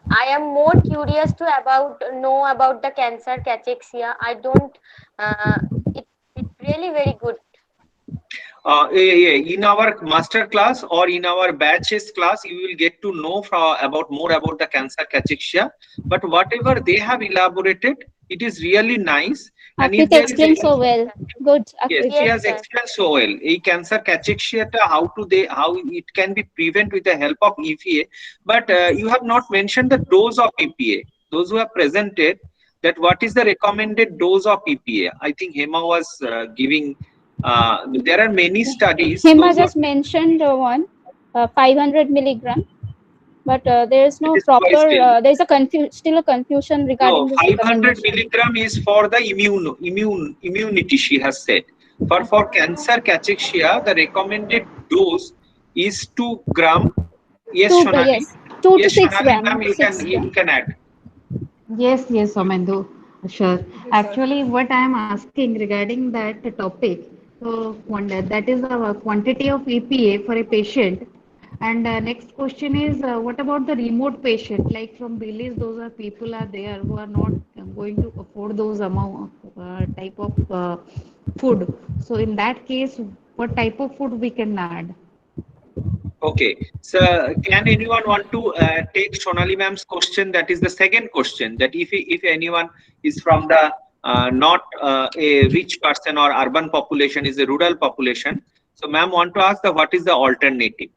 I am more curious to know about the cancer cachexia. I don't. It's really very good. In our master class or in our batches class, you will get to know more about the cancer cachexia. But whatever they have elaborated, it is really nice. And if Akriti there is explained so well. Good, yes, Akriti. she has explained so well. A cancer cachexia, how it can be prevented with the help of EPA. But you have not mentioned the dose of EPA. Those who have presented that what is the recommended dose of EPA? I think Hema was giving. There are many studies. Hema just mentioned one, 500 milligram, but there is no proper. There is still a confusion regarding No, this 500 recommendation. milligram is for the immunity. She has said. For cancer cachexia, the recommended dose is 2 gram. Yes, Shonali. Yes, 2 to Yes, 6 Shonali, gram. ma'am, you can add. Yes, Somendu. Sure. Actually, what I am asking regarding that topic, so that is the quantity of EPA for a patient. And next question is, what about the remote patient? Like from villages, those are people are there who are not going to afford those amount type of food. So in that case, what type of food we can add? Okay, so can anyone want to take Sonali ma'am's question? That is the second question. That if anyone is from the not a rich person or urban population, is a rural population. So ma'am want to ask what is the alternative?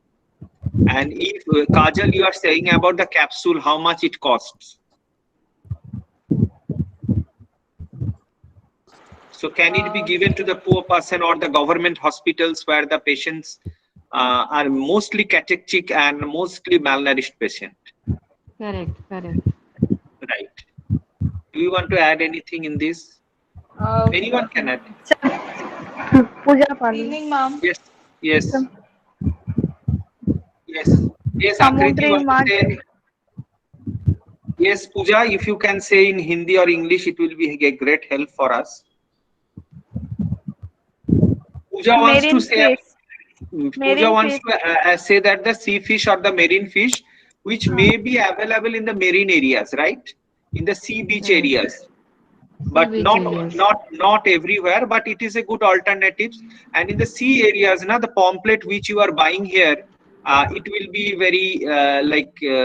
And if Kajal, you are saying about the capsule, how much it costs? So can it be given to the poor person or the government hospitals where the patients are mostly catechic and mostly malnourished patient? Correct. Right. Do you want to add anything in this? Anyone can add. Good evening, ma'am. Yes. Akriti, want to say anything? Yes, Pooja, if you can say in Hindi or English, it will be a great help for us. Pooja wants to say. Pooja wants to say that the sea fish or the marine fish, which may be available in the marine areas, right? In the sea beach areas, but not everywhere. But it is a good alternative. And in the sea areas, now the pomfret which you are buying here, it will be very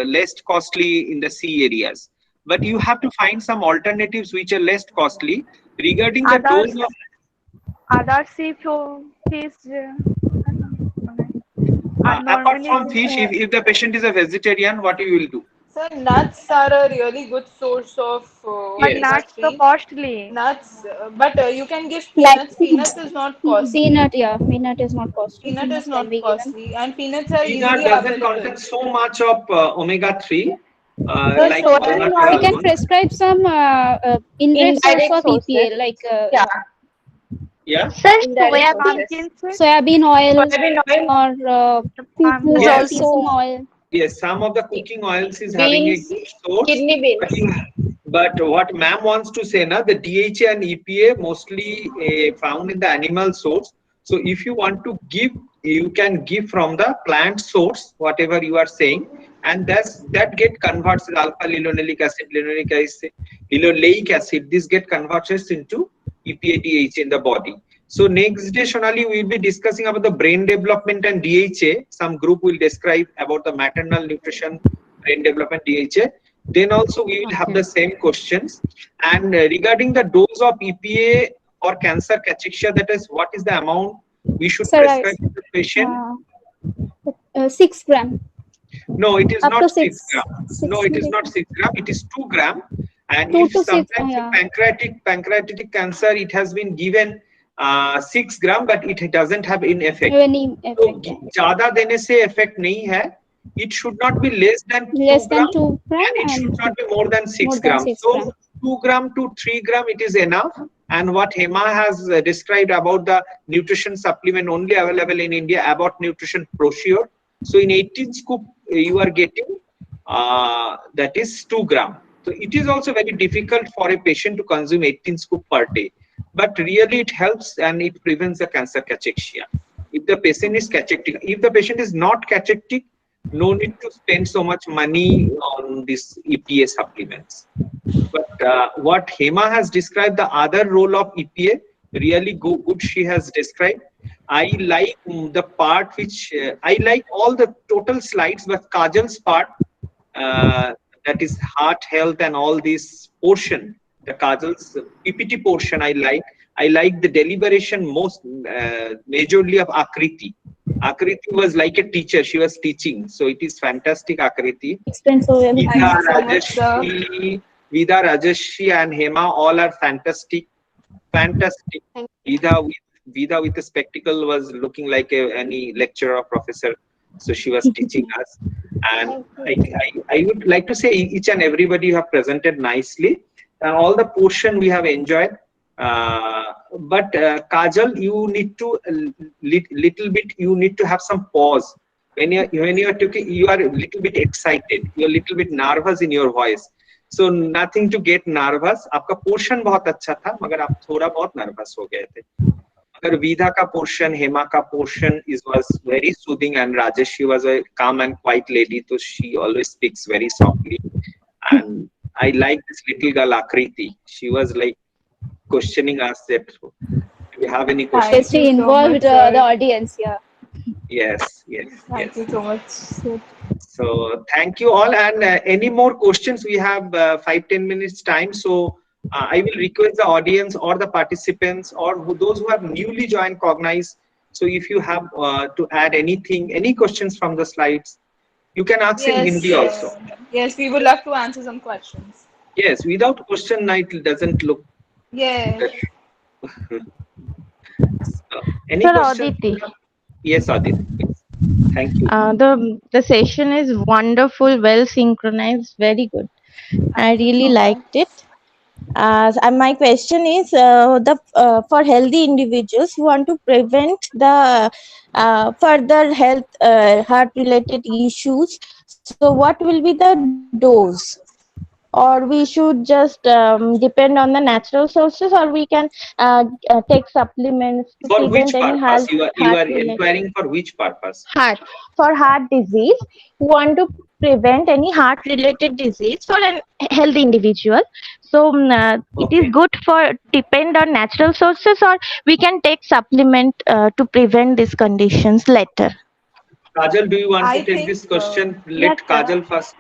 less costly in the sea areas. But you have to find some alternatives which are less costly. Regarding the dose of other sea fish. Apart from fish, if the patient is a vegetarian, what you will do? Sir, nuts are a really good source of but nuts so costly. Nuts, but you can give peanuts. Peanuts is not costly. Peanut is not costly. Peanut is not costly, and peanuts are Peanut easily doesn't available. contain so much of omega-3. Like we can prescribe some indirect source of EPA, like soybean oil or sesame oil. Yes, some of the cooking oils is having a good source. Kidney beans. But what ma'am wants to say now, the DHA and EPA mostly found in the animal source. So if you want to give, you can give from the plant source, whatever you are saying, and that get converts alpha linolenic acid, this get converted into EPA DHA in the body. So next day, Sonali, we will be discussing about the brain development and DHA. Some group will describe about the maternal nutrition, brain development, DHA. Then also we will have the same questions. And regarding the dose of EPA or cancer cachexia, that is, what is the amount we should prescribe to the patient? 6 gram. No, it is Up not to 6 6 gram. 6 No, it is not 6 gram. It is 2 gram. And 2 if to 6, sometimes yeah. in pancreatic cancer, it has been given 6 gram, but it doesn't have any effect. Any So, effect. ज़्यादा देने से effect नहीं है. It should not be less than 2 gram, 2 gram, and it should not be more than 6 more than gram. 6 So gram. 2 gram to 3 gram, it is enough. And what Hema has described about the nutrition supplement only available in India, Abbott Nutrition Prosure. So in 18 scoop, you are getting that is 2 gram. So it is also very difficult for a patient to consume 18 scoop per day. But really it helps and it prevents the cancer cachexia. If the patient is cachectic, if the patient is not cachectic, no need to spend so much money on these EPA supplements. But what Hema has described, the other role of EPA, really good she has described. I like the part which, I like all the total slides, but Kajal's part, that is heart health and all this portion, the Kajal's PPT portion I like. I like the deliberation most majorly of Akriti. Akriti was like a teacher, she was teaching. So it is fantastic, Akriti. Explain so well. Vida, Rajashri and Hema all are fantastic. Fantastic. Vida with a spectacle was looking like any lecturer or professor. So she was teaching us. And I would like to say each and everybody you have presented nicely. And all the portion we have enjoyed. But Kajal, you need to little bit. You need to have some pause when you are talking. You are a little bit excited. You are a little bit nervous in your voice. So nothing to get nervous. आपका portion बहुत अच्छा था, मगर आप थोड़ा बहुत nervous हो गए थे. अगर Vida का portion, Hema का portion was very soothing, and Rajesh, she was a calm and quiet lady, so she always speaks very softly. And I like this little girl Akriti. She was like questioning us that, do you have any questions? She involved the audience, yeah. Yes. Thank you so much. So thank you all. And any more questions? We have 5-10 minutes time. So I will request the audience or the participants or those who have newly joined Cognize. So if you have to add anything, any questions from the slides, you can ask in Hindi also. Yes, we would love to answer some questions. Yes, without question night it doesn't look. Yeah. Any Sir, questions? Aditi. Yes, Aditi. Thank you. The session is wonderful, well synchronized, very good. I really liked it. And my question is, for healthy individuals who want to prevent the further heart-related issues, so what will be the dose? Or we should just depend on the natural sources, or we can take supplements to For which prevent any purpose? You are related- inquiring for which purpose? for heart disease. We want to prevent any heart related disease for a healthy individual. So it is good for depend on natural sources, or we can take supplement to prevent these conditions later. Kajal, do you want to take this question? Let yes, Kajal first.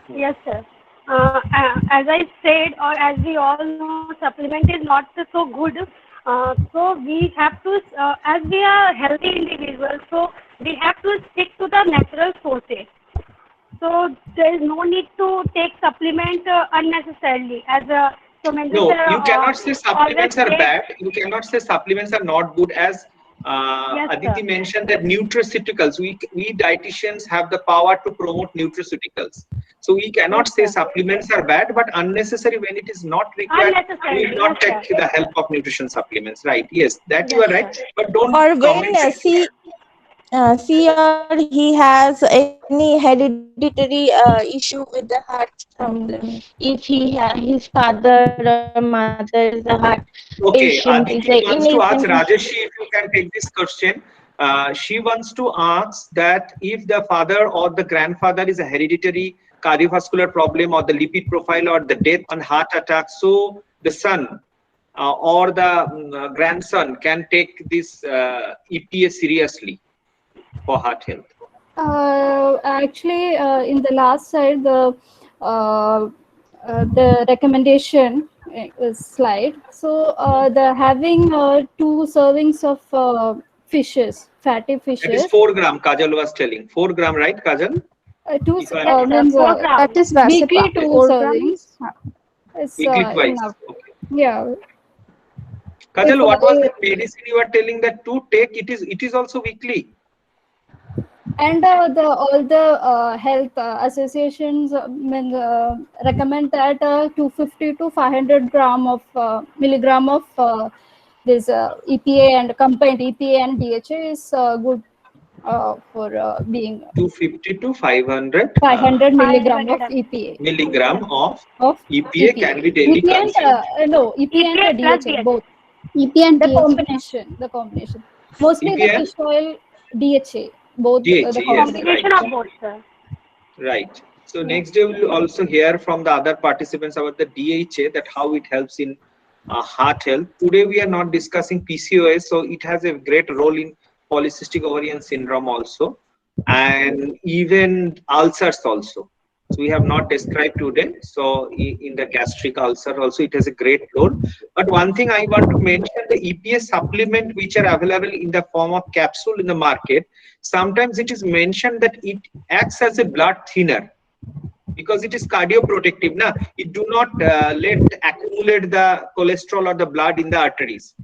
Yes, sir. As I said, or as we all know, supplement is not so good. So we have to, as we are healthy individuals, so we have to stick to the natural sources. So there is no need to take supplement unnecessarily. No, you cannot say supplements are bad. You cannot say supplements are not good. As Aditi mentioned, that nutraceuticals, we dietitians have the power to promote nutraceuticals. So we cannot say supplements are bad, but unnecessary when it is not required, we will not take the help of nutrition supplements. Right? Yes, that you are right. But don't Or when she or he has any hereditary issue with the heart problem, if his father or mother is a heart Okay, patient, Aditi wants to ask Rajeshri if you can take this question. She wants to ask that if the father or the grandfather is a hereditary cardiovascular problem or the lipid profile or the death on heart attack, so the son or the grandson can take this EPA seriously for heart health. Actually, in the last slide, the recommendation slide. So the having 2 servings of fishes, fatty That is fishes. 4 gram. Kajal was telling 4 gram, right, Kajal? Means, 4 grams. That is weekly Vasipa. 2 4 servings. It's Weekly twice. enough. Okay. Yeah. Kajal, If what was I- the medicine you were telling that to take? It is also weekly. And all the health associations recommend that 250 to 500 gram of milligram of this EPA and combined EPA and DHA is good for being 250 to 500 milligram of EPA. milligram of Of EPA can be daily EPA consumed. and no EPA and plus DHA DHA. both. EPA and The DHA. combination. Mostly the EPA? fish oil, DHA, both DHA, the yes, Combination right. of both, sir. Right. So next day we'll also hear from the other participants about the DHA, that how it helps in heart health. Today we are not discussing PCOS, so it has a great role in polycystic ovarian syndrome also, and even ulcers also. So we have not described today. So in the gastric ulcer also it has a great role. But one thing I want to mention, the EPA supplement which are available in the form of capsule in the market, sometimes it is mentioned that it acts as a blood thinner because it is cardioprotective. Na? It do not let accumulate the cholesterol or the blood in the arteries.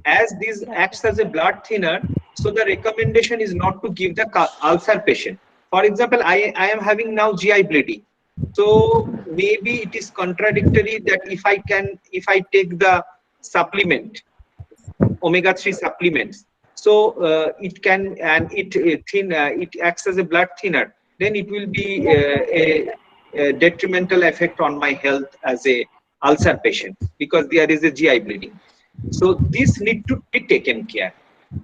As this acts as a blood thinner, so the recommendation is not to give the ulcer patient. For example, I am having now GI bleeding. So maybe it is contradictory that if I take the supplement, omega-3 supplements, so it can, and it acts as a blood thinner, then it will be a detrimental effect on my health as a ulcer patient because there is a GI bleeding. So this need to be taken care.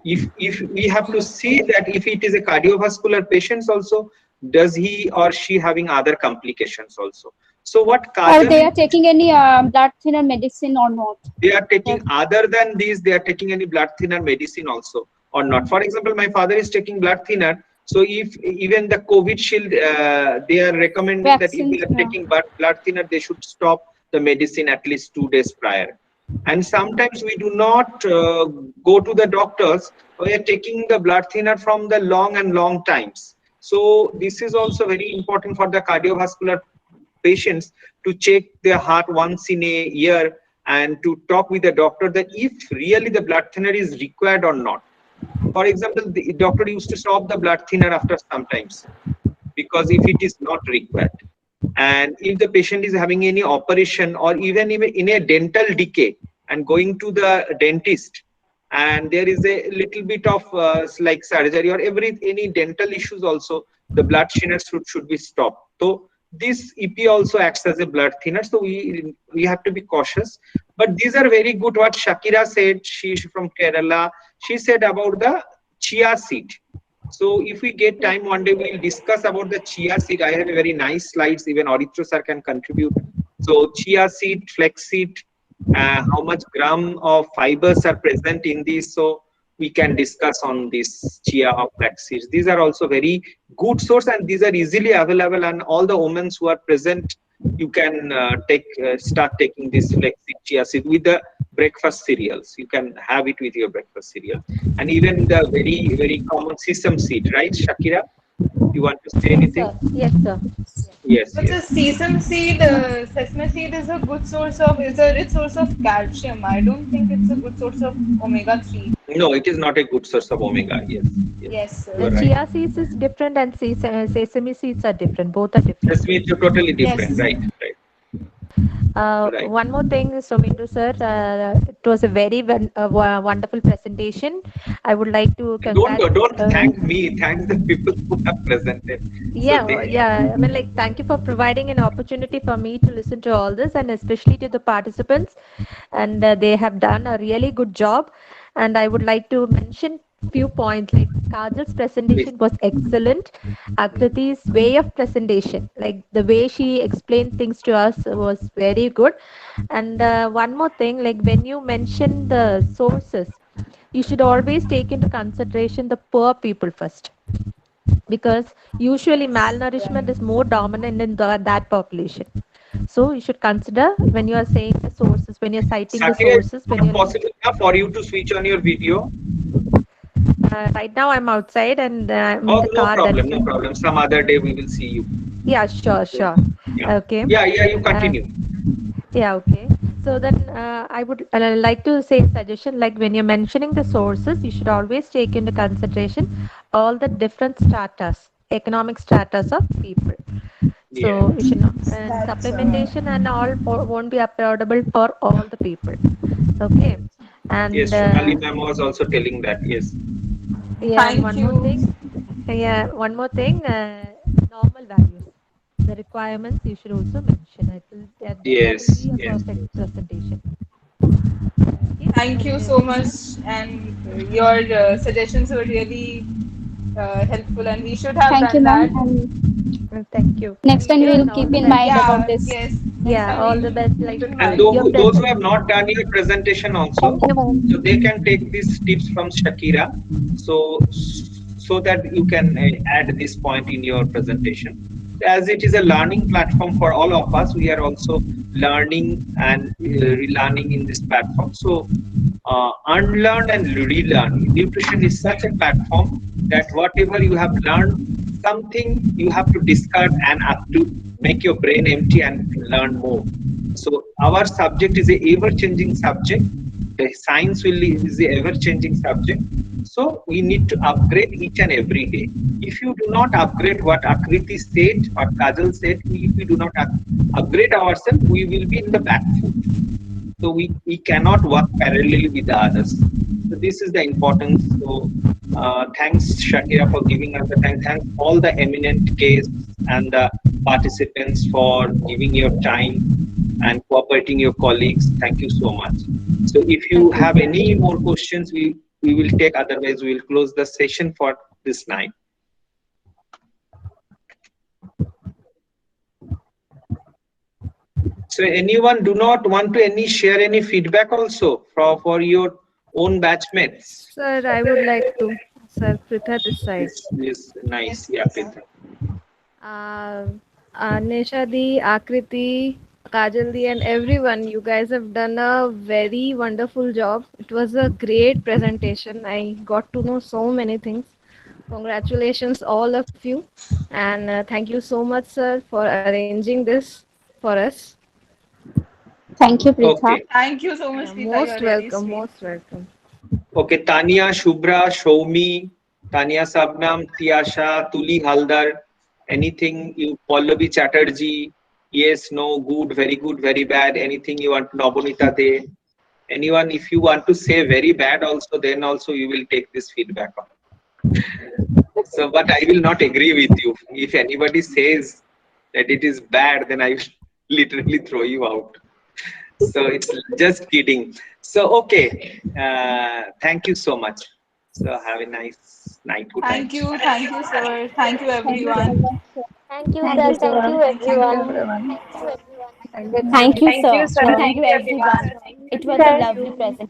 If we have to see that if it is a cardiovascular patient also, does he or she having other complications also? So what Or they are taking any blood thinner medicine or not? They are taking, other than these, they are taking any blood thinner medicine also or not. For example, my father is taking blood thinner. So if even the COVID shield, they are recommending Vaccines, that if they are taking blood thinner, they should stop the medicine at least 2 days prior. And sometimes we do not go to the doctors. We are taking the blood thinner from the long times. So this is also very important for the cardiovascular patients to check their heart once in a year and to talk with the doctor that if really the blood thinner is required or not. For example, the doctor used to stop the blood thinner after sometimes because if it is not required. And if the patient is having any operation or even in a dental decay and going to the dentist and there is a little bit of like surgery or any dental issues also, the blood thinner should be stopped. So this EP also acts as a blood thinner, so we have to be cautious. But these are very good. What Shakira said, she's from Kerala, she said about the chia seed. So if we get time one day, we'll discuss about the chia seed. I have a very nice slides, even Auditro sir can contribute. So chia seed, flax seed, how much gram of fibers are present in this. So we can discuss on this chia or flax seeds. These are also very good source and these are easily available, and all the women who are present, you can start taking this flax seed, chia seed with the breakfast cereals. You can have it with your breakfast cereal, and even the very common sesame seed, right, Shakira? You want to say anything? Yes, sir. Yes. But the sesame seed is a good source of, is a rich source of calcium. I don't think it's a good source of omega-3. No, it is not a good source of omega. Yes, sir. The chia seeds is different and sesame seeds are different. Both are different. Sesame is totally different, right? One more thing, Somindu sir, it was a very wonderful presentation. I would like to don't thank me, thank the people who have presented. I mean, like, thank you for providing an opportunity for me to listen to all this, and especially to the participants, and they have done a really good job. And I would like to mention few points. Like Kajal's presentation was excellent. Akriti's way of presentation, like the way she explained things to us, was very good. And one more thing, like when you mention the sources, you should always take into consideration the poor people first, because usually malnourishment is more dominant in that population. So you should consider when you are saying the sources, when you're citing the Shakira, sources, it's when not you're possible enough for you to switch on your video. right now I'm outside and I'm Oh, in the no car. problem, no problem. Some other day we will see you. Yeah, sure. Yeah. Okay. Yeah, you continue. Yeah, okay. So then I would like to say a suggestion, like when you're mentioning the sources, you should always take into consideration all the different stratas, economic stratas of people. So you should know, and supplementation and all won't be affordable for all the people. Okay. And Yes, Shonali ma'am was also telling that. Yes. yeah, Thank one you. more thing. Yeah, one more thing. Normal values, the requirements you should also mention. That will Yes, be a yes. perfect presentation. Thank you so much, and your suggestions were really helpful, and we should have Thank you, done ma'am. that. And Thank you. next time You we'll and all keep the in best. mind about this. Yes. Yeah, all the best. Like Keep in And mind. those who have not done your presentation also, Thank you, ma'am. so they can take these tips from Shakira, so that you can add this point in your presentation. As it is a learning platform for all of us, we are also learning and relearning in this platform. So unlearn and relearn. Nutrition is such a platform that whatever you have learned, something you have to discard and have to make your brain empty and learn more. So our subject is a ever-changing subject. The science is a ever-changing subject. So we need to upgrade each and every day. If you do not upgrade what Akriti said or Kajal said, if we do not upgrade ourselves, we will be in the back foot. So we cannot work parallelly with the others. So this is the importance. So thanks Shakira for giving us the time. Thanks all the eminent guests and the participants for giving your time and cooperating your colleagues. Thank you so much. So if you have any more questions, we will take. Otherwise, we will close the session for this night. So anyone do not want to share any feedback also for your own batchmates? Sir, I would like to. Sir, Pritha this side. Yes, nice. Yeah, Pritha. Neshadi, Akriti, Kajaldi, and everyone, you guys have done a very wonderful job. It was a great presentation. I got to know so many things. Congratulations, all of you. And thank you so much, sir, for arranging this for us. Thank you, Pritha. Okay. Thank you so much, Pritha. Most welcome, most welcome. Okay, Tanya, Shubhra, Shoumi, Tanya Sabnam, Tiasha, Tuli Haldar, anything you, Pallavi Chatterjee, yes, no, good, very bad, anything you want, Nobonita De, anyone, if you want to say very bad also, then also you will take this feedback on. So, but I will not agree with you. If anybody says that it is bad, then I will literally throw you out. So it's just kidding. So okay, thank you so much. So have a nice night. Good night. Thank you, sir. Thank you, everyone. Thank you, sir. Thank you, everyone. Thank you, Thank sir. you, sir. And thank you, everyone. It was a lovely presentation.